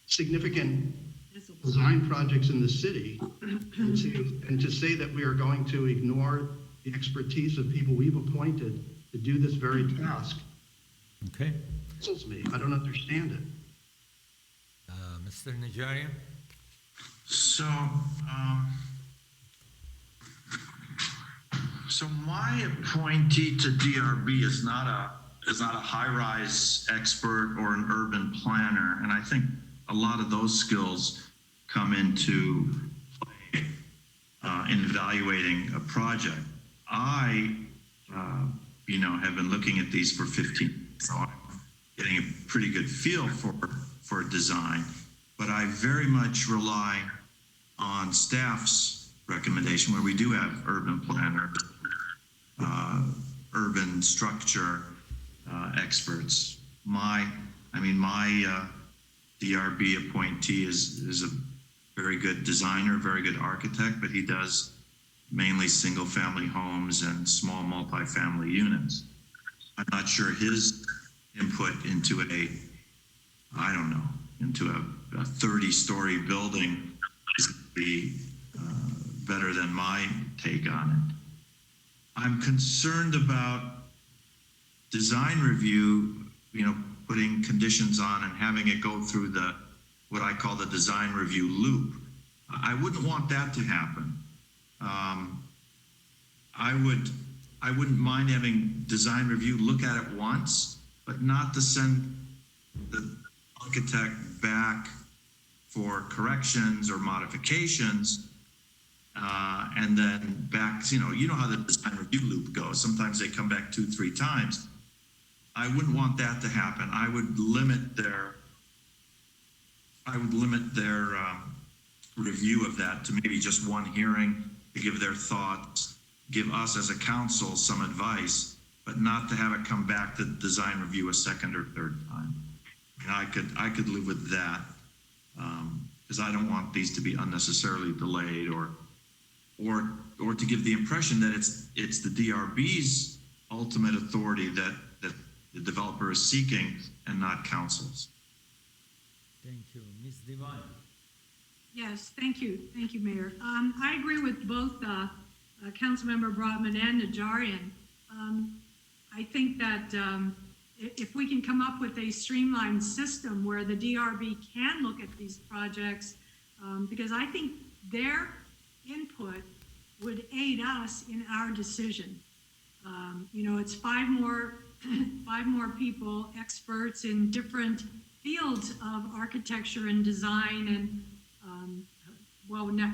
significant design projects in the city. And to say that we are going to ignore the expertise of people we've appointed to do this very task. Okay. Puzzles me. I don't understand it. Mr. Najarian? So my appointee to DRB is not a high-rise expert or an urban planner, and I think a lot of those skills come into play in evaluating a project. I, have been looking at these for 15 years, so I'm getting a pretty good feel for design, but I very much rely on staff's recommendation, where we do have urban planner, urban structure experts. My DRB appointee is a very good designer, very good architect, but he does mainly single-family homes and small multi-family units. I'm not sure his input into a 30-story building is going to be better than my take on it. I'm concerned about design review, putting conditions on and having it go through what I call the design review loop. I wouldn't want that to happen. I wouldn't mind having design review look at it once, but not to send the architect back for corrections or modifications, and then back, you know how the design review loop goes. Sometimes they come back 2-3 times. I wouldn't want that to happen. I would limit their review of that to maybe just one hearing to give their thoughts, give us as a council some advice, but not to have it come back to design review a second or third time. I could live with that, because I don't want these to be unnecessarily delayed or to give the impression that it's the DRB's ultimate authority that the developer is seeking and not council's. Thank you. Ms. Devine? Yes, thank you, Mayor. I agree with both Councilmember Brotman and Najarian. I think that if we can come up with a streamlined system where the DRB can look at these projects, because I think their input would aid us in our decision. It's five more people, experts in different fields of architecture and design, and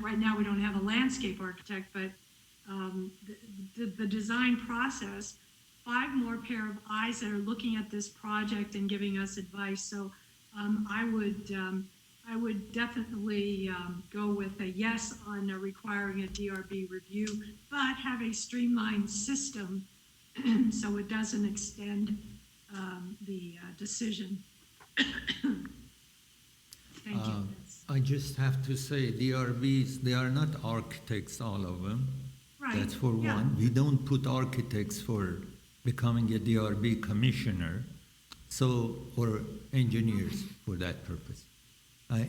right now we don't have a landscape architect, but the design process, 5 more pair of eyes that are looking at this project and giving us advice. So I would definitely go with a yes on requiring a DRB review, but have a streamlined system so it doesn't extend the decision. Thank you. I just have to say, DRBs, they are not architects, all of them. Right. That's for yeah. one. We don't put architects for becoming a DRB commissioner, or engineers for that purpose.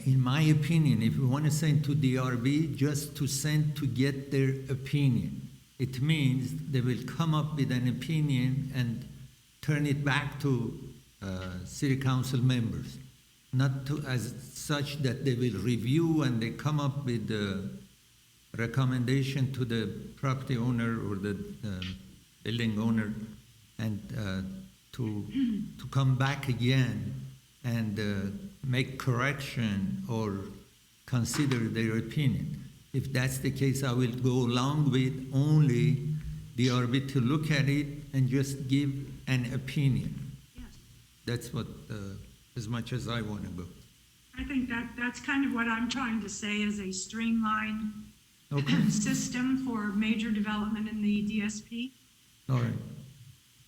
In my opinion, if we want to send to DRB, just to send to get their opinion. It means they will come up with an opinion and turn it back to city council members. Not to, as such that they will review and they come up with the recommendation to the property owner or the building owner, and to come back again and make correction or consider their opinion. If that's the case, I will go along with only DRB to look at it and just give an opinion. Yes. That's what, as much as I want to go. I think that's kind of what I'm trying to say, is a streamlined Okay. system for major development in the DSP. All right.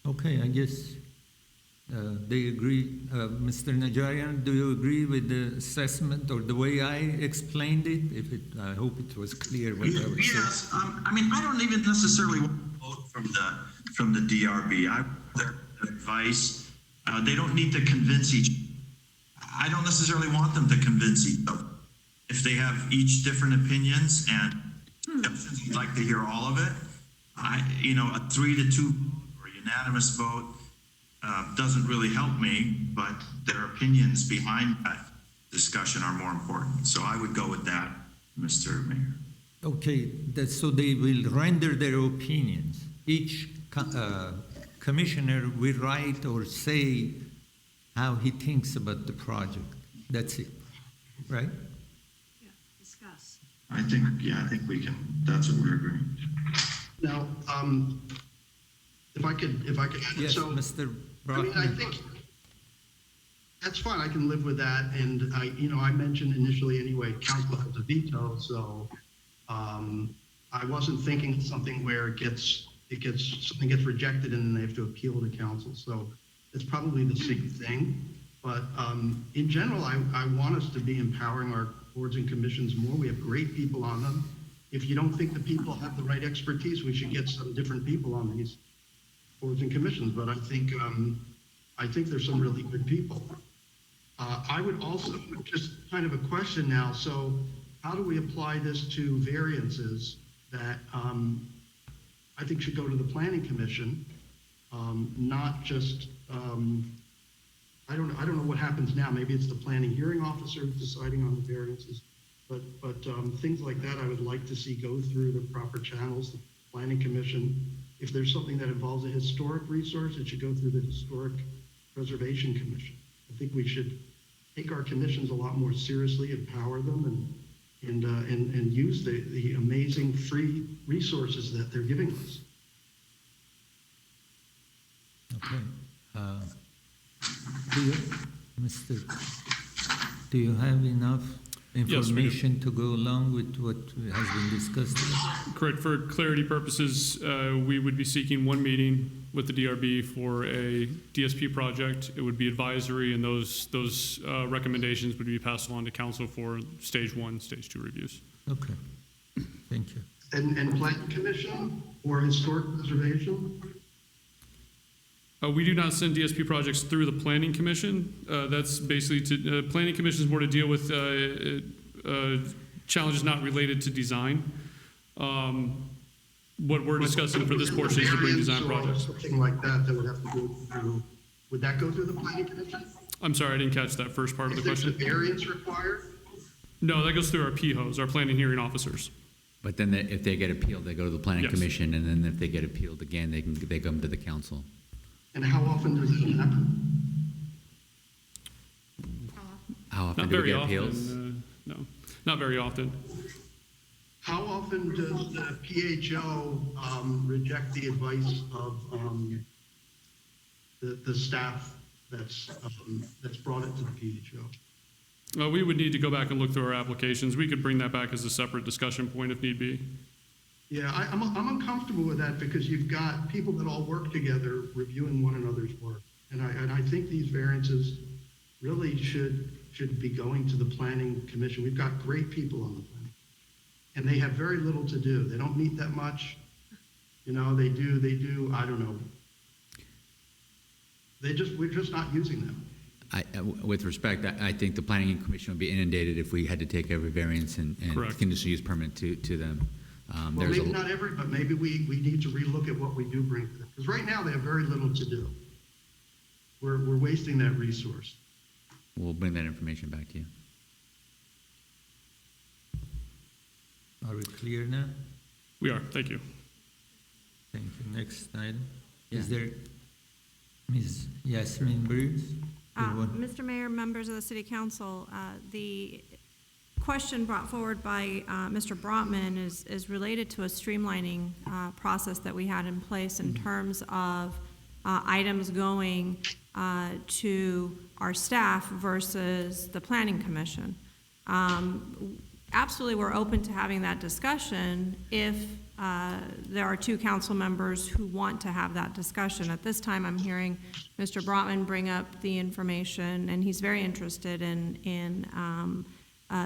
Okay, I guess they agree. Mr. Najarian, do you agree with the assessment or the way I explained it? I hope it was clear what I was saying. Yes, I don't even necessarily want to vote from the DRB. Their advice, they don't need to convince I don't necessarily want them to convince each other. If they have each different opinions and I'd like to hear all of it, a 3-2 or unanimous vote doesn't really help me, but their opinions behind that discussion are more important. So I would go with that, Mr. Mayor. Okay, so they will render their opinions. Each commissioner will write or say how he thinks about the project. That's it, right? Yeah, discuss. I think we can, that's what we're agreeing. Now, if I could add, Yes, so, Mr. I mean, I Brockman. think that's fine. I can live with that. And I mentioned initially anyway, council has a veto. So, I wasn't thinking something where something gets rejected and then they have to appeal to council. So it's probably the same thing. But, in general, I want us to be empowering our boards and commissions more. We have great people on them. If you don't think the people have the right expertise, we should get some different people on these boards and commissions. But I think there's some really good people. I would also, just kind of a question now, so how do we apply this to variances that I think should go to the planning commission, not just, I don't know what happens now. Maybe it's the planning hearing officer deciding on the variances, but things like that I would like to see go through the proper channels, the planning commission. If there's something that involves a historic resource, it should go through the Historic Preservation Commission. I think we should take our commissions a lot more seriously, empower them, and use the amazing free resources that they're giving us. Okay. Do you have enough information to go along with what has been discussed? Correct. For clarity purposes, we would be seeking one meeting with the DRB for a DSP project. It would be advisory, and those recommendations would be passed along to council for stage 1, stage 2 reviews. Okay. Thank you. And planning commission or historic preservation? We do not send DSP projects through the Planning Commission. That's basically to, Planning Commission is more to deal with challenges not related to design. What we're discussing for this portion is to bring design projects. Something like that that would have to go through, would that go through the planning commission? I'm sorry, I didn't catch that first part of the Is there a question. variance required? No, that goes through our PHOs, our planning hearing officers. But then if they get appealed, they go to the planning Yes. commission, and then if they get appealed again, they come to the council. And how often does it happen? How often Not do we very get appeals? often, no, not very often. How often does the PHO reject the advice of the staff that's brought it to the PHO? We would need to go back and look through our applications. We could bring that back as a separate discussion point if need be. Yeah, I'm uncomfortable with that because you've got people that all work together reviewing one another's work. And I think these variances really should be going to the planning commission. We've got great people on the planning. And they have very little to do. They don't meet that much. You know, they do, I don't know. We're just not using them. With respect, I think the planning commission would be inundated if we had to take every variance and Correct. conditional use permit to them. Well, maybe not every, but maybe we need to relook at what we do bring to them. Because right now they have very little to do. We're wasting that resource. We'll bring that information back to you. Are we clear now? We are, thank you. Thank you. Next item. Yeah. Is there Ms. Yasmin Bruce? Mr. Mayor, members of the City Council, the question brought forward by Mr. Brotman is related to a streamlining process that we had in place in terms of items going to our staff versus the Planning Commission. Absolutely, we're open to having that discussion if there are two council members who want to have that discussion. At this time, I'm hearing Mr. Brotman bring up the information, and he's very interested in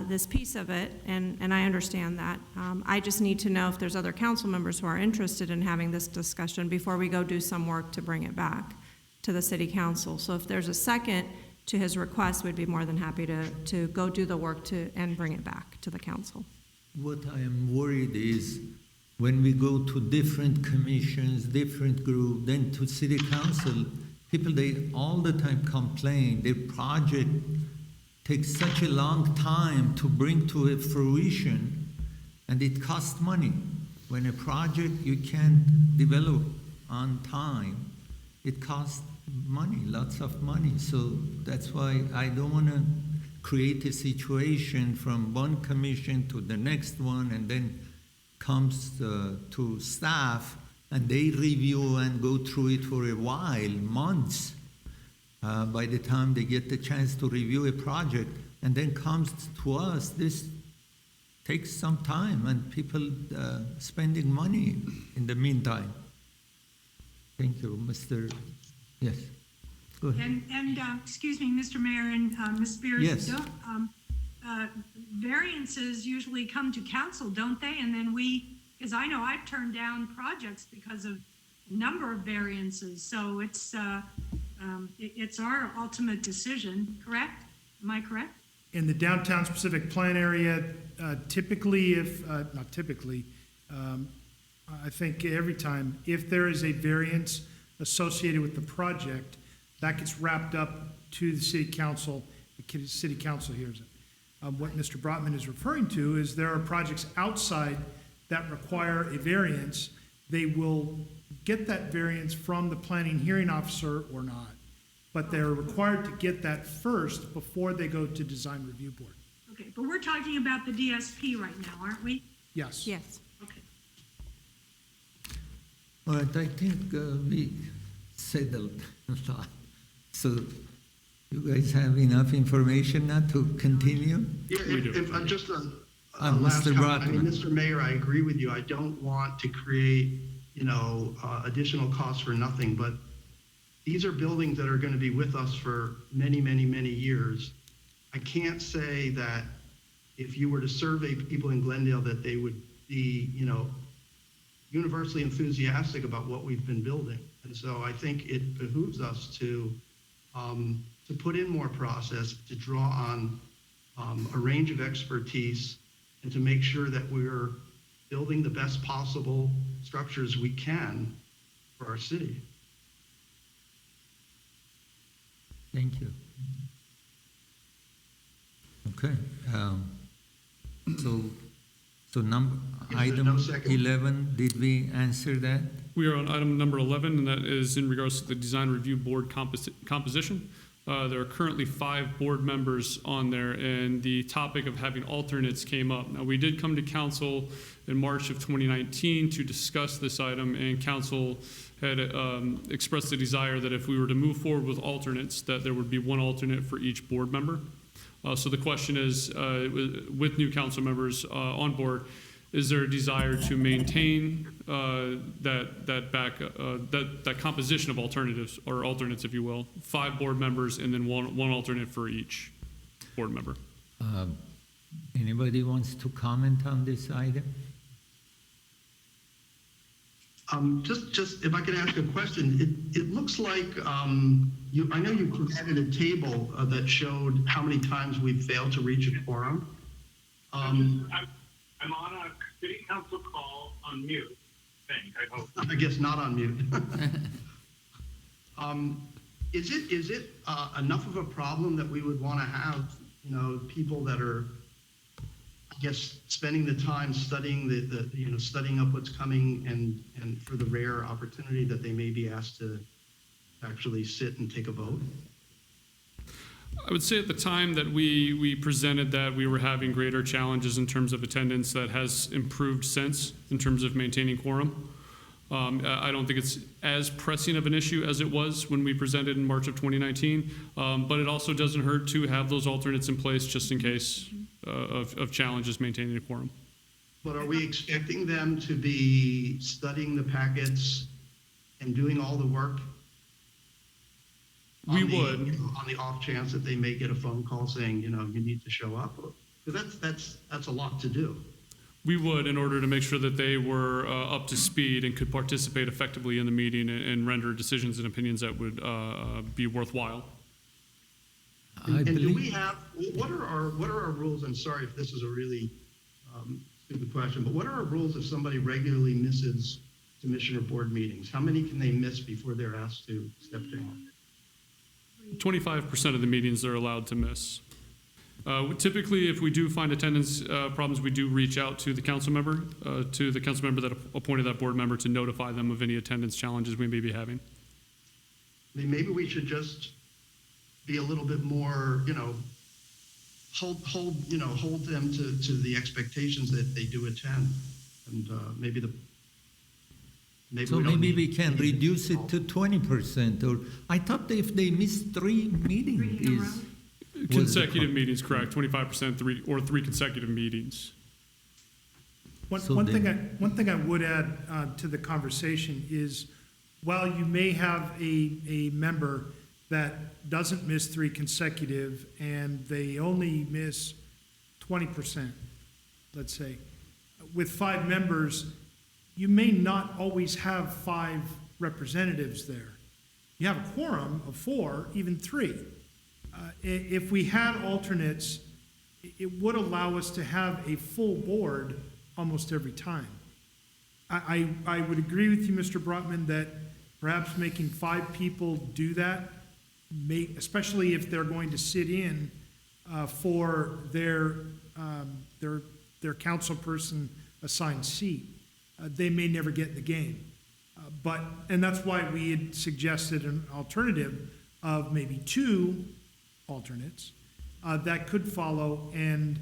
this piece of it, and I understand that. I just need to know if there's other council members who are interested in having this discussion before we go do some work to bring it back to the City Council. So if there's a second to his request, we'd be more than happy to go do the work and bring it back to the council. What I am worried is when we go to different commissions, different group, then to city council, people, they all the time complain their project takes such a long time to bring to a fruition, and it costs money. When a project you can't develop on time, it costs money, lots of money. So that's why I don't want to create a situation from one commission to the next one, and then comes to staff, and they review and go through it for a while, months, by the time they get the chance to review a project, and then comes to us. This takes some time, and people spending money in the meantime. Thank you, Mr. Yes, go ahead. And excuse me, Mr. Mayor and Ms. Spears. Yes. Variances usually come to council, don't they? And then because I know I've turned down projects because of a number of variances. So it's our ultimate decision, correct? Am I correct? In the downtown specific plan area, typically, not typically, I think every time, if there is a variance associated with the project, that gets wrapped up to the city council. The city council hears it. What Mr. Brotman is referring to is there are projects outside that require a variance. They will get that variance from the planning hearing officer or not, but they're required to get that first before they go to design review board. Okay, but we're talking about the DSP right now, aren't we? Yes. Yes. Okay. All right, I think we said a lot. So you guys have enough information now to continue? Yeah, We do. if just a Mr. last comment. I mean, Brotman. Mr. Mayor, I agree with you. I don't want to create, additional costs for nothing, but these are buildings that are going to be with us for many, many, many years. I can't say that if you were to survey people in Glendale that they would be, universally enthusiastic about what we've been building. And so I think it behooves us to put in more process, to draw on a range of expertise, and to make sure that we're building the best possible structures we can for our city. Thank you. Okay, so item no second? 11, did we answer that? We are on item number 11, and that is in regards to the Design Review Board composition. There are currently 5 board members on there, and the topic of having alternates came up. Now, we did come to council in March of 2019 to discuss this item, and council had expressed the desire that if we were to move forward with alternates, that there would be one alternate for each board member. So the question is, with new council members on board, is there a desire to maintain that composition of alternatives, or alternates, if you will, 5 board members and then one alternate for each board member? Anybody wants to comment on this item? Just if I could ask a question, it looks like I know you provided a table that showed how many times we've failed to reach a quorum. I'm on a city council call on mute, I hope. I guess not on mute. Is it enough of a problem that we would want to have, people that are, I guess, spending the time studying studying up what's coming, and for the rare opportunity that they may be asked to actually sit and take a vote? I would say at the time that we presented that, we were having greater challenges in terms of attendance. That has improved since in terms of maintaining quorum. I don't think it's as pressing of an issue as it was when we presented in March of 2019, but it also doesn't hurt to have those alternates in place just in case of challenges maintaining a quorum. But are we expecting them to be studying the packets and doing all the work? We would. On the off chance that they may get a phone call saying, you need to show up? Because that's a lot to do. We would, in order to make sure that they were up to speed and could participate effectively in the meeting and render decisions and opinions that would be worthwhile. And do we have, what are our rules? I'm sorry if this is a really stupid question, but what are our rules if somebody regularly misses commissioner board meetings? How many can they miss before they're asked to step down? 25% of the meetings they're allowed to miss. Typically, if we do find attendance problems, we do reach out to the council member that appointed that board member to notify them of any attendance challenges we may be having. I mean, maybe we should just be a little bit more, hold them to the expectations that they do attend, and maybe we can reduce it to 20%, or I thought that if they miss 3 meetings consecutive meetings, correct? 25%, 3 consecutive meetings. One thing I would add to the conversation is, while you may have a member that doesn't miss 3 consecutive and they only miss 20%, let's say, with 5 members, you may not always have 5 representatives there. You have a quorum of 4, even 3. If we had alternates, it would allow us to have a full board almost every time. I would agree with you, Mr. Brotman, that perhaps making 5 people do that, especially if they're going to sit in for their council person assigned seat, they may never get in the game. And that's why we had suggested an alternative of maybe 2 alternates that could follow, and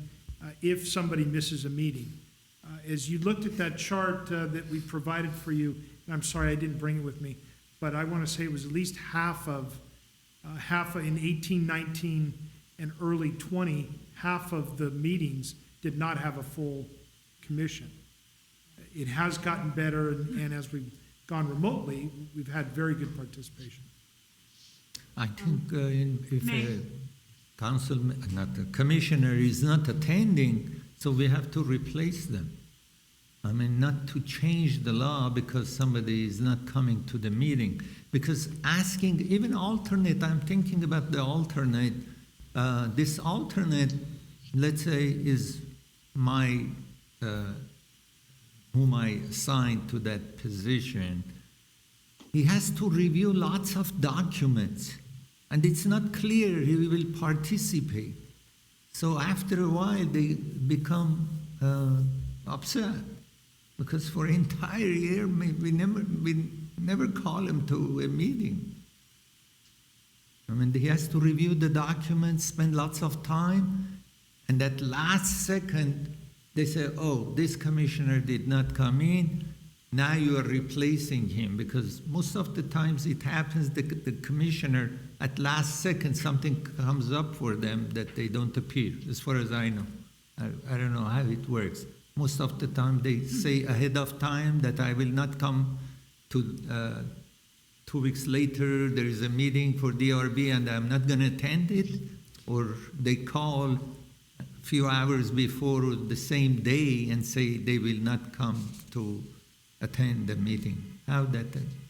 if somebody misses a meeting. As you looked at that chart that we provided for you, and I'm sorry I didn't bring it with me, but I want to say it was at least half in 18, 19, and early 20, half of the meetings did not have a full commission. It has gotten better, and as we've gone remotely, we've had very good participation. I think if a commissioner is not attending, so we have to replace them. I mean, not to change the law because somebody is not coming to the meeting. Because asking, even alternate, I'm thinking about the alternate. This alternate, let's say, is my, whom I assigned to that position. He has to review lots of documents, and it's not clear he will participate. So after a while, they become upset, because for entire year we never call him to a meeting. I mean, he has to review the documents, spend lots of time, and at last second they say, "Oh, this commissioner did not come in. Now you are replacing him," because most of the times it happens the commissioner at last second something comes up for them that they don't appear, as far as I know. I don't know how it works. Most of the time they say ahead of time that I will not come to 2 weeks later there is a meeting for DRB and I'm not going to attend it, or they call a few hours before the same day and say they will not come to attend the meeting. How that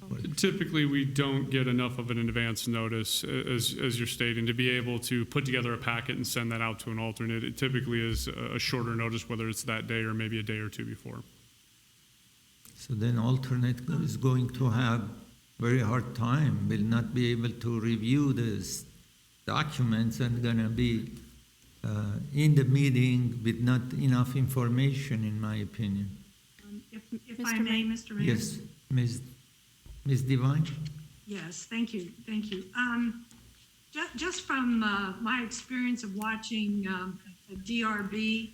works? Typically, we don't get enough of an advance notice, as you're stating, to be able to put together a packet and send that out to an alternate. It typically is a shorter notice, whether it's that day or maybe a day or two before. So then alternate is going to have very hard time, will not be able to review these documents and gonna be in the meeting with not enough information, in my opinion. If I may, Mr. Mayor? Yes, Ms. Devine? Yes, thank you, thank you. Just from my experience of watching a DRB,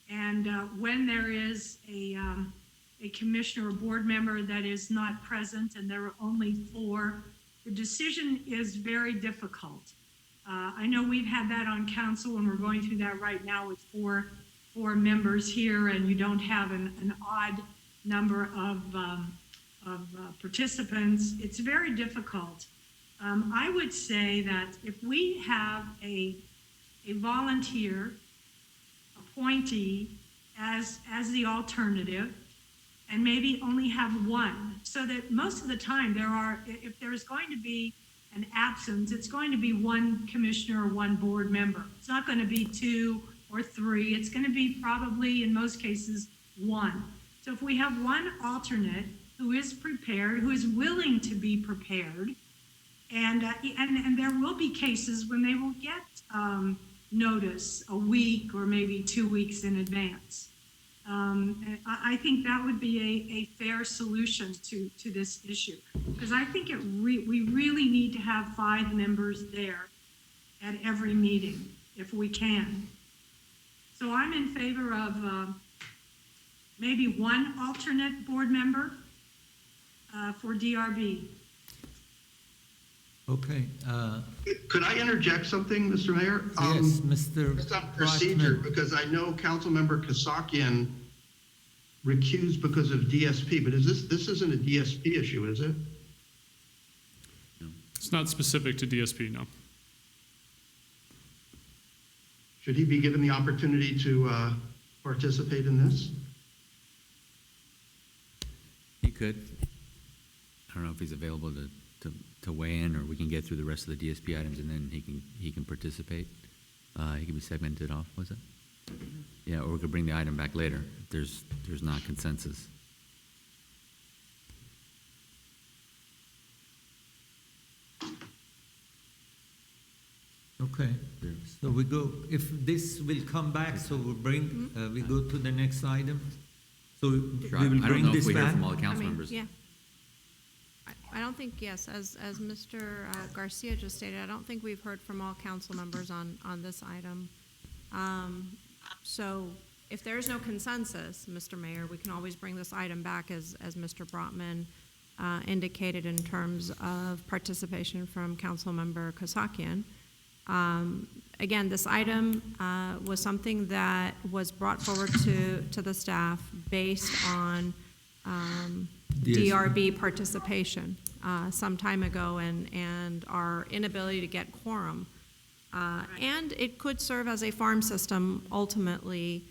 and when there is a commissioner or board member that is not present and there are only 4, the decision is very difficult. I know we've had that on council, and we're going through that right now with four members here, and you don't have an odd number of participants. It's very difficult. I would say that if we have a volunteer appointee as the alternative, and maybe only have one, so that most of the time if there's going to be an absence, it's going to be one commissioner or one board member. It's not going to be 2 or 3. It's going to be probably, in most cases, 1. So if we have one alternate who is prepared, who is willing to be prepared, and there will be cases when they will get notice a week or maybe 2 weeks in advance. I think that would be a fair solution to this issue, because I think we really need to have 5 members there at every meeting if we can. So I'm in favor of maybe 1 alternate board member for DRB. Okay. Could I interject something, Mr. Mayor? Yes, Mr. It's on procedure, Brotman. because I know Councilmember Kasakian recused because of DSP, but this isn't a DSP issue, is it? It's not specific to DSP, no. Should he be given the opportunity to participate in this? He could. I don't know if he's available to weigh in, or we can get through the rest of the DSP items and then he can participate. He can be segmented off, was it? Yeah, or we could bring the item back later if there's not consensus. Okay, so we go, if this will come back, so we'll bring, we go to the next item. So Sure, we will I don't bring know if this we hear back. from all the council members. Yeah. I don't think, yes, as Mr. Garcia just stated, I don't think we've heard from all council members on this item. So if there is no consensus, Mr. Mayor, we can always bring this item back as Mr. Brotman indicated in terms of participation from Councilmember Kasakian. Again, this item was something that was brought forward to the staff based on DRB participation some time ago, and our inability to get quorum And it could serve as a farm system ultimately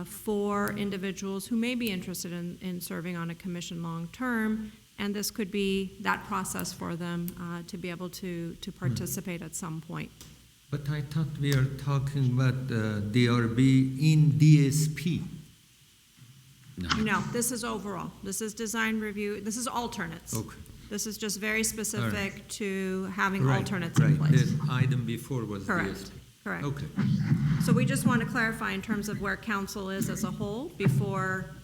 for individuals who may be interested in serving on a commission long-term. And this could be that process for them to be able to participate at some point. But I thought we are talking about DRB in DSP. No, this is overall. This is design review. This is alternates. Okay. This is just very specific to having Right, alternates in right. place. The item before was Correct, DSP. correct. Okay. So we just want to clarify in terms of where council is as a whole before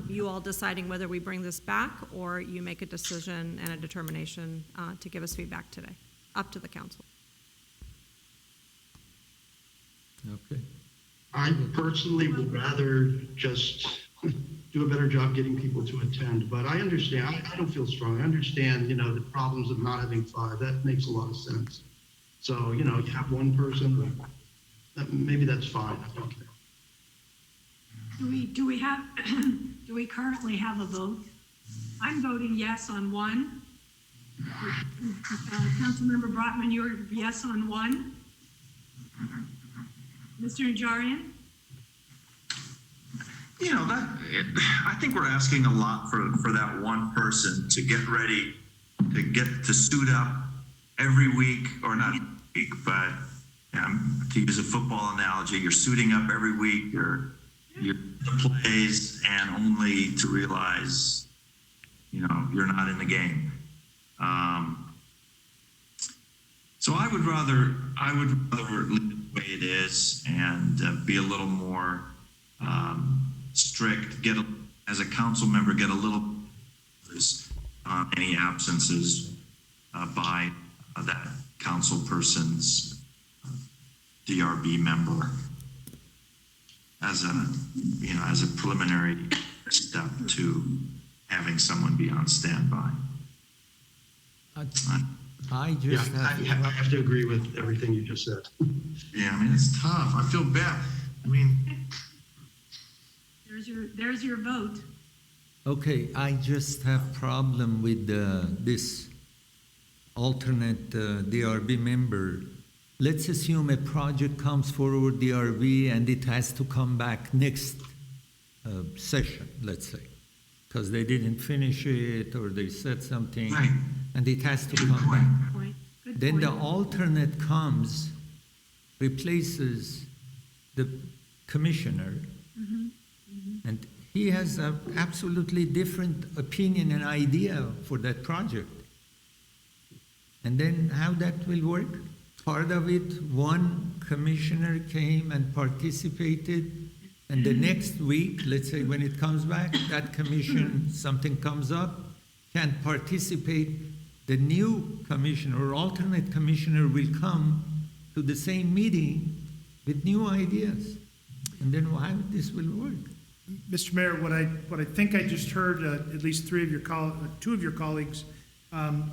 you all deciding whether we bring this back or you make a decision and a determination to give us feedback today, up to the council. Okay. I personally would rather just do a better job getting people to attend, but I understand, I don't feel strong. I understand, the problems of not having 5. That makes a lot of sense. So, you have one person, maybe that's fine. I don't care. Do we currently have a vote? I'm voting yes on 1. Councilmember Brotman, you're yes on 1. Mr. Najarian? I think we're asking a lot for that one person to get ready, to suit up every week, or not week, but to use a football analogy, you're suiting up every week, you're the plays, and only to realize, you're not in the game. So I would rather leave it the way it is and be a little more strict. As a council member, get a little any absences by that council person's DRB member as a preliminary step to having someone be on standby. I Yeah, just I have to agree with everything you just said. Yeah, it's tough. I feel bad. There's your vote. Okay, I just have problem with this alternate DRB member. Let's assume a project comes forward DRB and it has to come back next session, let's say, because they didn't finish it or they said something, Right. and it has to Good come point. back. Good Then the point. alternate comes, replaces the commissioner, and he has an absolutely different opinion and idea for that project. And then how that will work? Part of it, one commissioner came and participated, and the next week, let's say when it comes back, that commission, something comes up, can't participate. The new commissioner or alternate commissioner will come to the same meeting with new ideas. And then how this will work? Mr. Mayor, what I think I just heard, at least two of your colleagues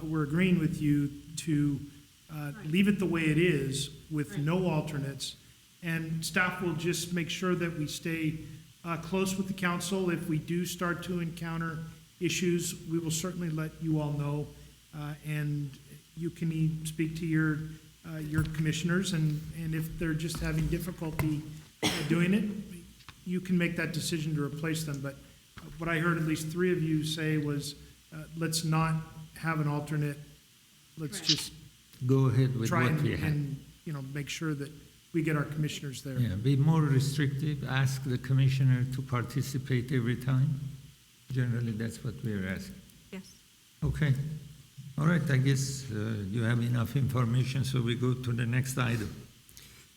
were agreeing with you to leave it the way it is with no alternates. And staff will just make sure that we stay close with the council. If we do start to encounter issues, we will certainly let you all know. And you can speak to your commissioners, and if they're just having difficulty doing it, you can make that decision to replace them. But what I heard at least 3 of you say was, let's not have an alternate. Let's just Go ahead with try what we have. and make sure that we get our commissioners there. Yeah, be more restrictive, ask the commissioner to participate every time. Generally, that's what we are asking. Yes. Okay. All right, I guess you have enough information, so we go to the next item.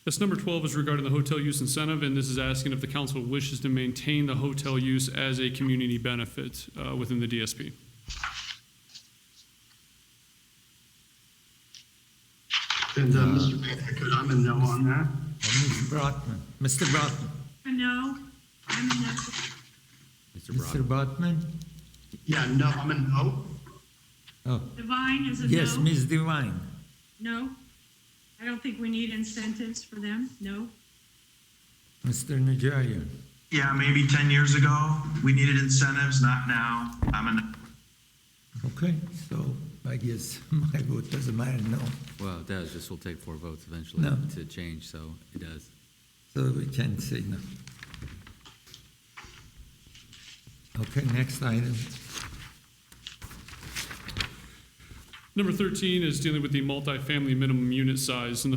Yes, number 12 is regarding the hotel use incentive, and this is asking if the council wishes to maintain the hotel use as a community benefit within the DSP. And Mr. Mayor, I'm a no on that. Mr. Brotman. No, I'm a no. Mr. Brotman? Yeah, no, I'm a no. Oh, Divine is a no. yes, Ms. Divine. No. I don't think we need incentives for them. No. Mr. Najarian. Yeah, maybe 10 years ago, we needed incentives, not now. I'm an Okay, so I guess my vote doesn't matter, no. Well, it does, this will take 4 votes eventually No. to change, so it does. So we can say no. Okay, next item. Number 13 is dealing with the multifamily minimum unit size, and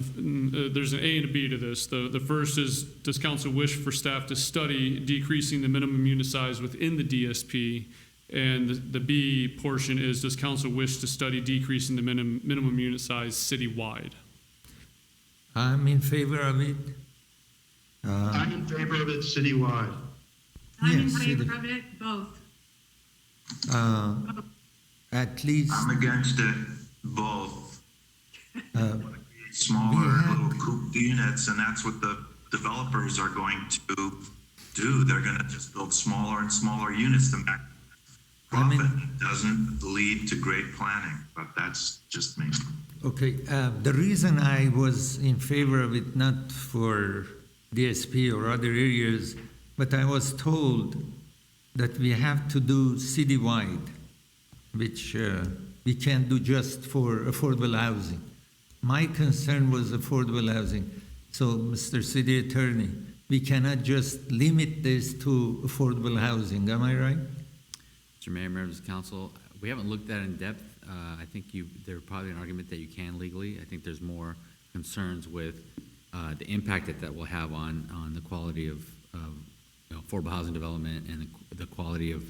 there's an A and a B to this. The first is, does council wish for staff to study decreasing the minimum unit size within the DSP? And the B portion is, does council wish to study decreasing the minimum unit size citywide? I'm in favor of it. I'm in favor of it citywide. I'm in Yes, favor it- of it, both. At least, I'm against it, both. uh, Smaller We have- little coop units, and that's what the developers are going to do. They're gonna just build smaller and smaller units to maximize I mean- profit. It doesn't lead to great planning, but that's just me. okay, the reason I was in favor of it, not for DSP or other areas, but I was told that we have to do citywide, which we can't do just for affordable housing. My concern was affordable housing. So, Mr. City Attorney, we cannot just limit this to affordable housing, am I right? Mr. Mayor, members of council, we haven't looked at it in depth. I think there's probably an argument that you can legally. I think there's more concerns with the impact that will have on the quality of affordable housing development and the quality of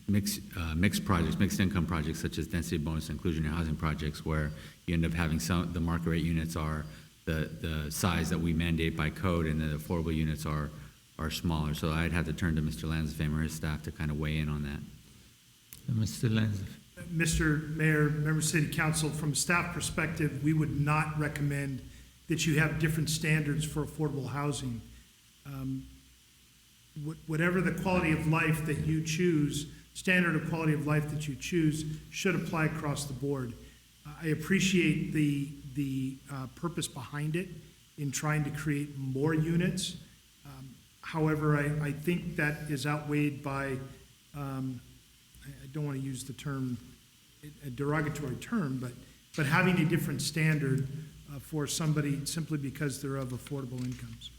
mixed projects, mixed income projects such as density bonus inclusionary housing projects, where you end up having the market rate units are the size that we mandate by code, and the affordable units are smaller. So I'd have to turn to Mr. Lansdowne or his staff to kind of weigh in on that. Mr. Lanza? Mr. Mayor, members of City Council, from a staff perspective, we would not recommend that you have different standards for affordable housing. Whatever the quality of life that you choose, standard of quality of life that you choose, should apply across the board. I appreciate the purpose behind it in trying to create more units. However, I think that is outweighed by, I don't want to use the term, a derogatory term, but having a different standard for somebody simply because they're of affordable incomes.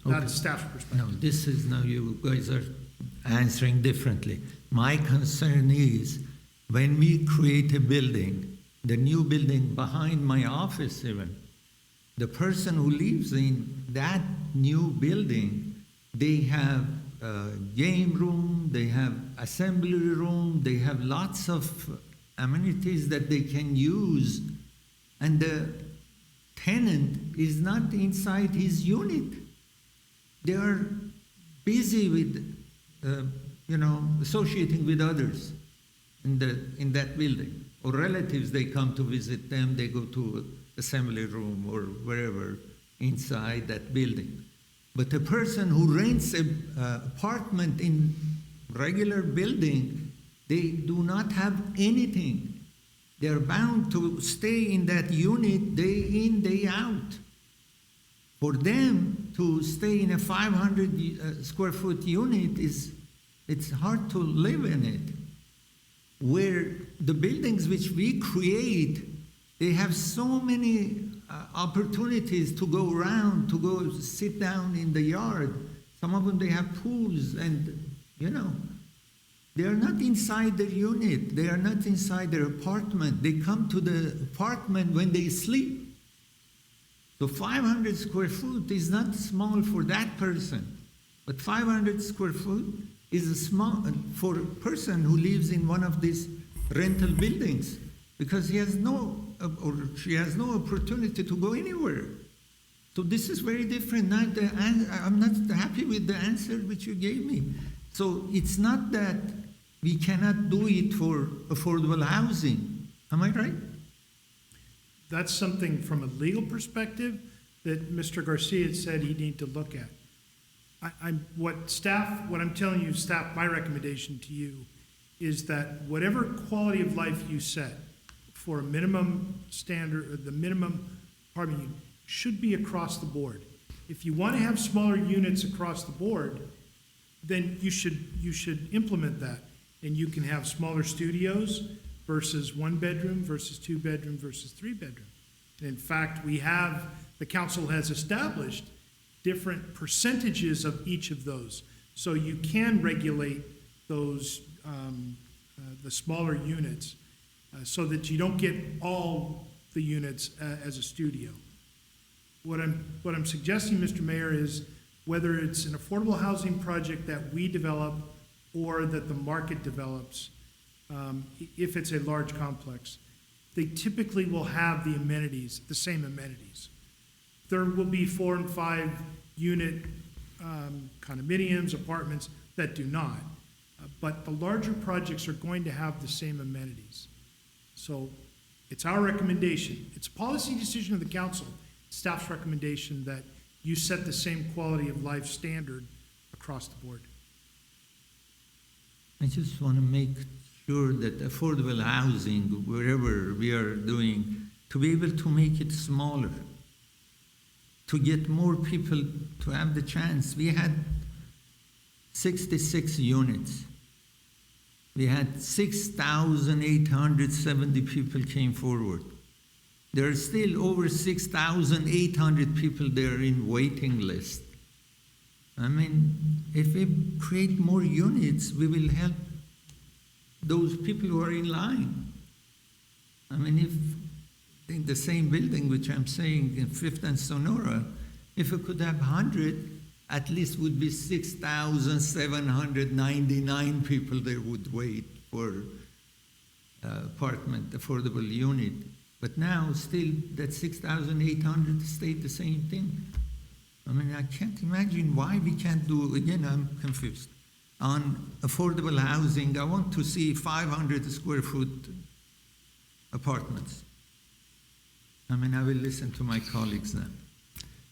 Not a staff's perspective. No, this is now you guys are answering differently. My concern is when we create a building, the new building behind my office even, the person who lives in that new building, they have a game room, they have assembly room, they have lots of amenities that they can use, and the tenant is not inside his unit. They are busy with, associating with others in that building. Or relatives, they come to visit them, they go to assembly room or wherever inside that building. But a person who rents an apartment in regular building, they do not have anything. They're bound to stay in that unit day in, day out. For them to stay in a 500 square foot unit it's hard to live in it. Where the buildings which we create, they have so many opportunities to go around, to go sit down in the yard. Some of them, they have pools and, they are not inside their unit. They are not inside their apartment. They come to the apartment when they sleep. So 500 square foot is not small for that person, but 500 square foot is small for a person who lives in one of these rental buildings because he has no, or she has no opportunity to go anywhere. So this is very different. I'm not happy with the answer which you gave me. So it's not that we cannot do it for affordable housing. Am I right? That's something from a legal perspective that Mr. Garcia had said he'd need to look at. What I'm telling you, staff, my recommendation to you is that whatever quality of life you set for a minimum standard, or the minimum apartment unit, should be across the board. If you want to have smaller units across the board, then you should implement that. And you can have smaller studios, versus 1 bedroom versus 2 bedroom versus 3 bedroom. And in fact, the council has established different percentages of each of those. So you can regulate those, the smaller units, so that you don't get all the units as a studio. What I'm suggesting, Mr. Mayor, is whether it's an affordable housing project that we develop or that the market develops, if it's a large complex, they typically will have the amenities, the same amenities. There will be 4 and 5 unit condominiums, apartments that do not. But the larger projects are going to have the same amenities. So it's our recommendation. It's a policy decision of the council, staff's recommendation that you set the same quality of life standard across the board. I just want to make sure that affordable housing, wherever we are doing, to be able to make it smaller, to get more people to have the chance. We had 66 units. We had 6,870 people came forward. There are still over 6,800 people there in waiting list. I mean, if we create more units, we will help those people who are in line. I mean, if in the same building, which I'm saying in 5th and Sonora, if we could have 100, at least would be 6,799 people there would wait for apartment, affordable unit. But now still that 6,800 stayed the same thing. I mean, I can't imagine why we can't do, again, I'm confused. On affordable housing, I want to see 500 square foot apartments. I mean, I will listen to my colleagues then.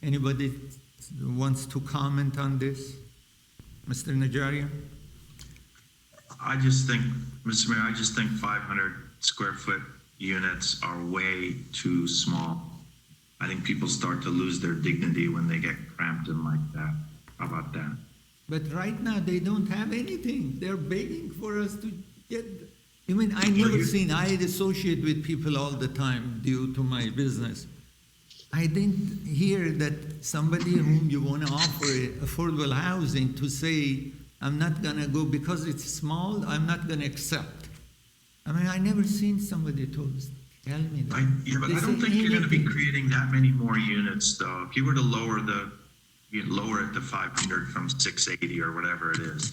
Anybody wants to comment on this? Mr. Najarian? I just think, Mr. Mayor, I just think 500 square foot units are way too small. I think people start to lose their dignity when they get cramped in like that. How about that? But right now, they don't have anything. They're begging for us to get, I mean, I never seen, I associate with people all the time due to my business. I didn't hear that somebody whom you want to offer affordable housing to say, I'm not going to go because it's small, I'm not going to accept. I mean, I never seen somebody tell me that. But I don't think you're going to be creating that many more units, though. If you were to lower it to 500 from 680 or whatever it is,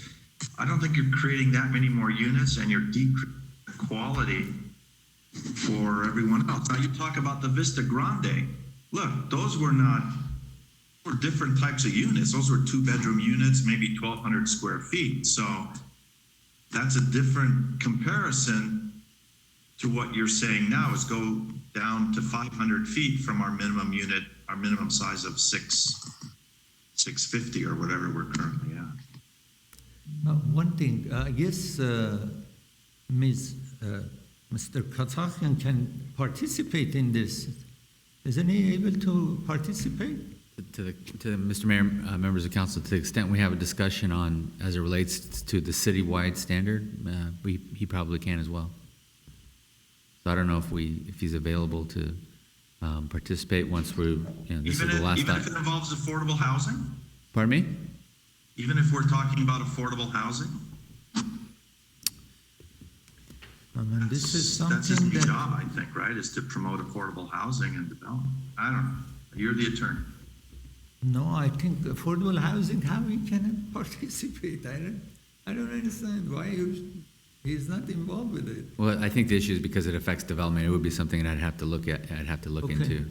I don't think you're creating that many more units, and you're decreasing the quality for everyone else. Now, you talk about the Vista Grande. Look, those were different types of units. Those were 2-bedroom units, maybe 1,200 square feet. So that's a different comparison to what you're saying now, is go down to 500 feet from our minimum unit, our minimum size of 650 or whatever we're currently at. One thing, I guess Mr. Kazakian can participate in this. Isn't he able to participate? To Mr. Mayor, members of council, to the extent we have a discussion on, as it relates to the citywide standard, he probably can as well. So I don't know if he's available to participate once we're, this is the last time. Even if it involves affordable housing? Pardon me? Even if we're talking about affordable housing? I mean, this is something That's his new that, job, I think, right, is to promote affordable housing and development. I don't know. You're the attorney. no, I think affordable housing, how he can participate? I don't understand why he's not involved with it. Well, I think the issue is because it affects development. It would be something that I'd have to look into.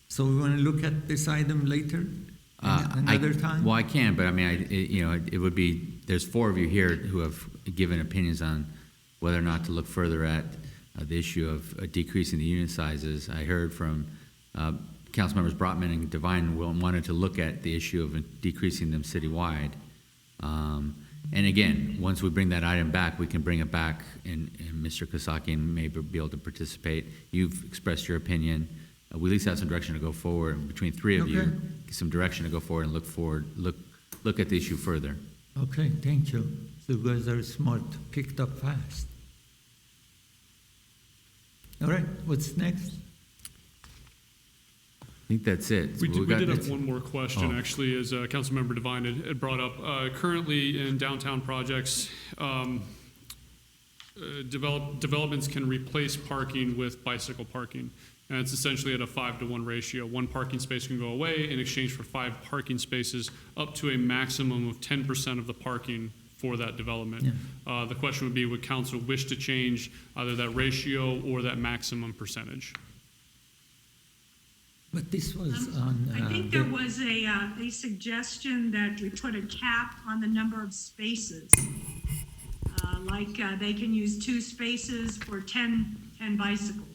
So we want to look at this item later, another time? Well, I can, but I mean, it would be, there's 4 of you here who have given opinions on whether or not to look further at the issue of decreasing the unit sizes. I heard from council members Brotman and Devine wanted to look at the issue of decreasing them citywide. And again, once we bring that item back, we can bring it back, and Mr. Kasakian may be able to participate. You've expressed your opinion. We at least have some direction to go forward between 3 of you. Some direction to go forward and look at the issue further. Okay, thank you. So you guys are smart, picked up fast. All right, what's next? I think that's it. We We've got- did have one more question, Oh. actually, as Councilmember Devine had brought up. Currently, in downtown projects, developments can replace parking with bicycle parking. And it's essentially at a 5-to-1 ratio. One parking space can go away in exchange for 5 parking spaces, up to a maximum of 10% of the parking for that development. The question would be, would council wish to change either that ratio or that maximum percentage? But this was on. I think there was a suggestion that we put a cap on the number of spaces. They can use 2 spaces for 10 bicycles.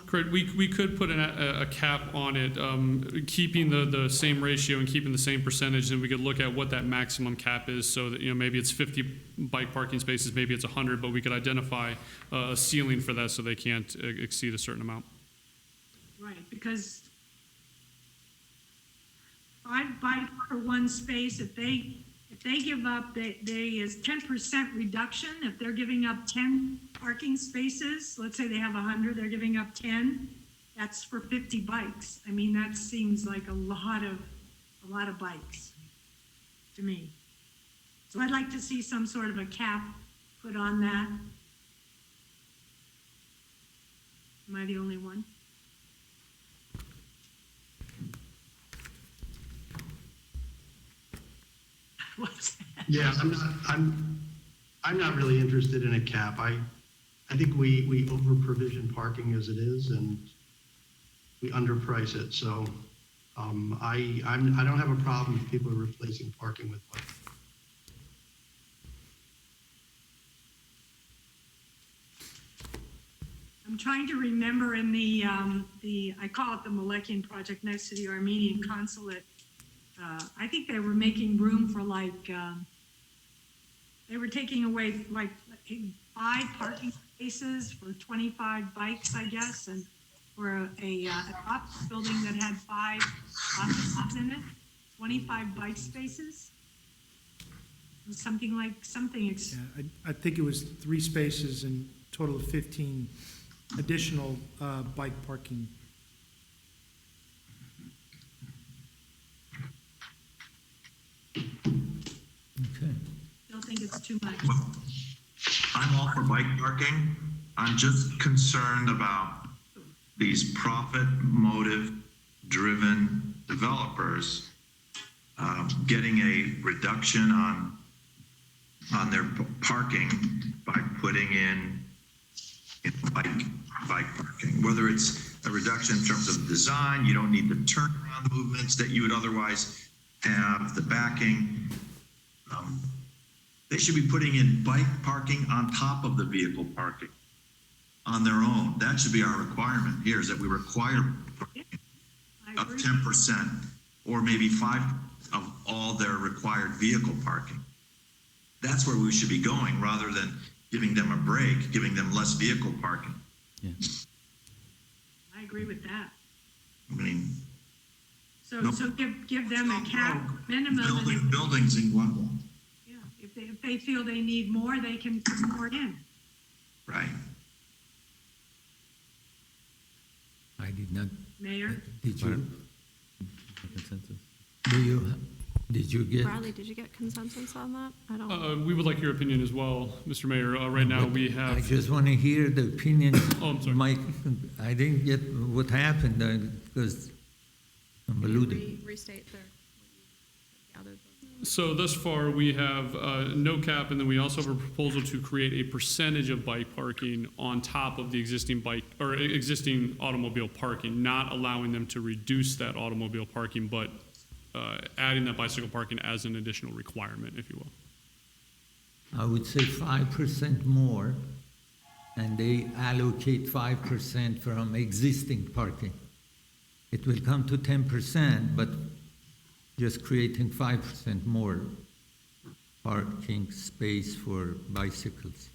Correct. We could put a cap on it, keeping the same ratio and keeping the same percentage, and we could look at what that maximum cap is, so that, maybe it's 50 bike parking spaces, maybe it's 100, but we could identify a ceiling for that so they can't exceed a certain amount. Right, because 5 bikes per 1 space, if they give up, they is 10% reduction. If they're giving up 10 parking spaces, let's say they have 100, they're giving up 10, that's for 50 bikes. I mean, that seems like a lot of bikes to me. So I'd like to see some sort of a cap put on that. Am I the only one? What's that? Yeah, I'm not really interested in a cap. I think we over provision parking as it is, and we underprice it. So I don't have a problem if people are replacing parking with bikes. I'm trying to remember in the I call it the Malekian project next to the Armenian consulate. I think they were making room for they were taking away 5 parking spaces for 25 bikes, I guess, and for a office building that had 5 offices in it, 25 bike spaces. Something. Yeah, I think it was 3 spaces and total of 15 additional bike parking. Okay. Don't think it's too much. I'm all for bike parking. I'm just concerned about these profit motive driven developers getting a reduction on their parking by putting in bike parking, whether it's a reduction in terms of design, you don't need the turnaround movements that you would otherwise have, the backing. They should be putting in bike parking on top of the vehicle parking on their own. That should be our requirement here, is that we require of 10% or maybe 5% of all their required vehicle parking. That's where we should be going, rather than giving them a break, giving them less vehicle parking. Yeah. I agree with that. I mean, So give them a cap minimum. building buildings in Glenville. Yeah, if they feel they need more, they can put more in. Right. I did not, Mayor? did you, Consensus? did you get? Bradley, did you get consensus on that? I don't. We would like your opinion as well, Mr. Mayor. Right now, we I have. just want to hear the opinion. Oh, I'm sorry. Mike, I didn't get what happened because I'm convoluted. Restate the other. So thus far, we have no cap, and then we also have a proposal to create a percentage of bike parking on top of the existing existing automobile parking, not allowing them to reduce that automobile parking, but adding that bicycle parking as an additional requirement, if you will. I would say 5% more, and they allocate 5% from existing parking. It will come to 10%, but just creating 5% more parking space for bicycles.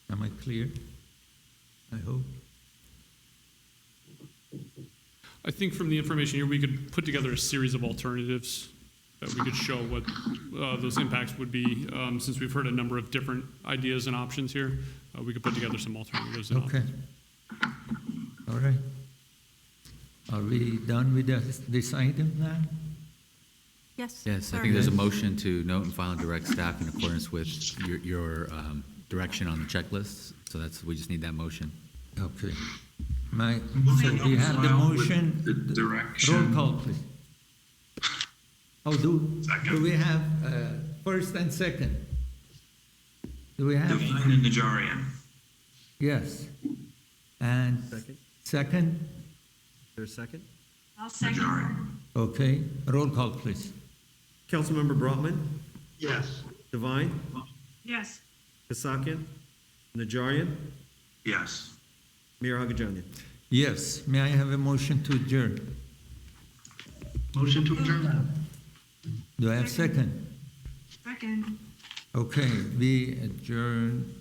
Am I clear? I hope. I think from the information here, we could put together a series of alternatives we could show what those impacts would be. Since we've heard a number of different ideas and options here, we could put together some alternatives. And Okay. All right. Are we done with this item now? Yes? Yes, I sir. think there's a motion to note and file and direct staff in accordance with your direction on the checklists. So we just need that motion. Okay. So we have the motion. The direction. Roll call, please. Oh, do we have first and second? Do we have? Devine and Najarian. Yes. And second? Is there a second? I'll second. Najarian. Okay. Roll call, please. Councilmember Brotman, Yes. Devine, Yes. Kasakian, Najarian, Yes. Mayor Agajanian. Yes. May I have a motion to adjourn? Motion to adjourn. Do I have second? Second. Okay, we adjourn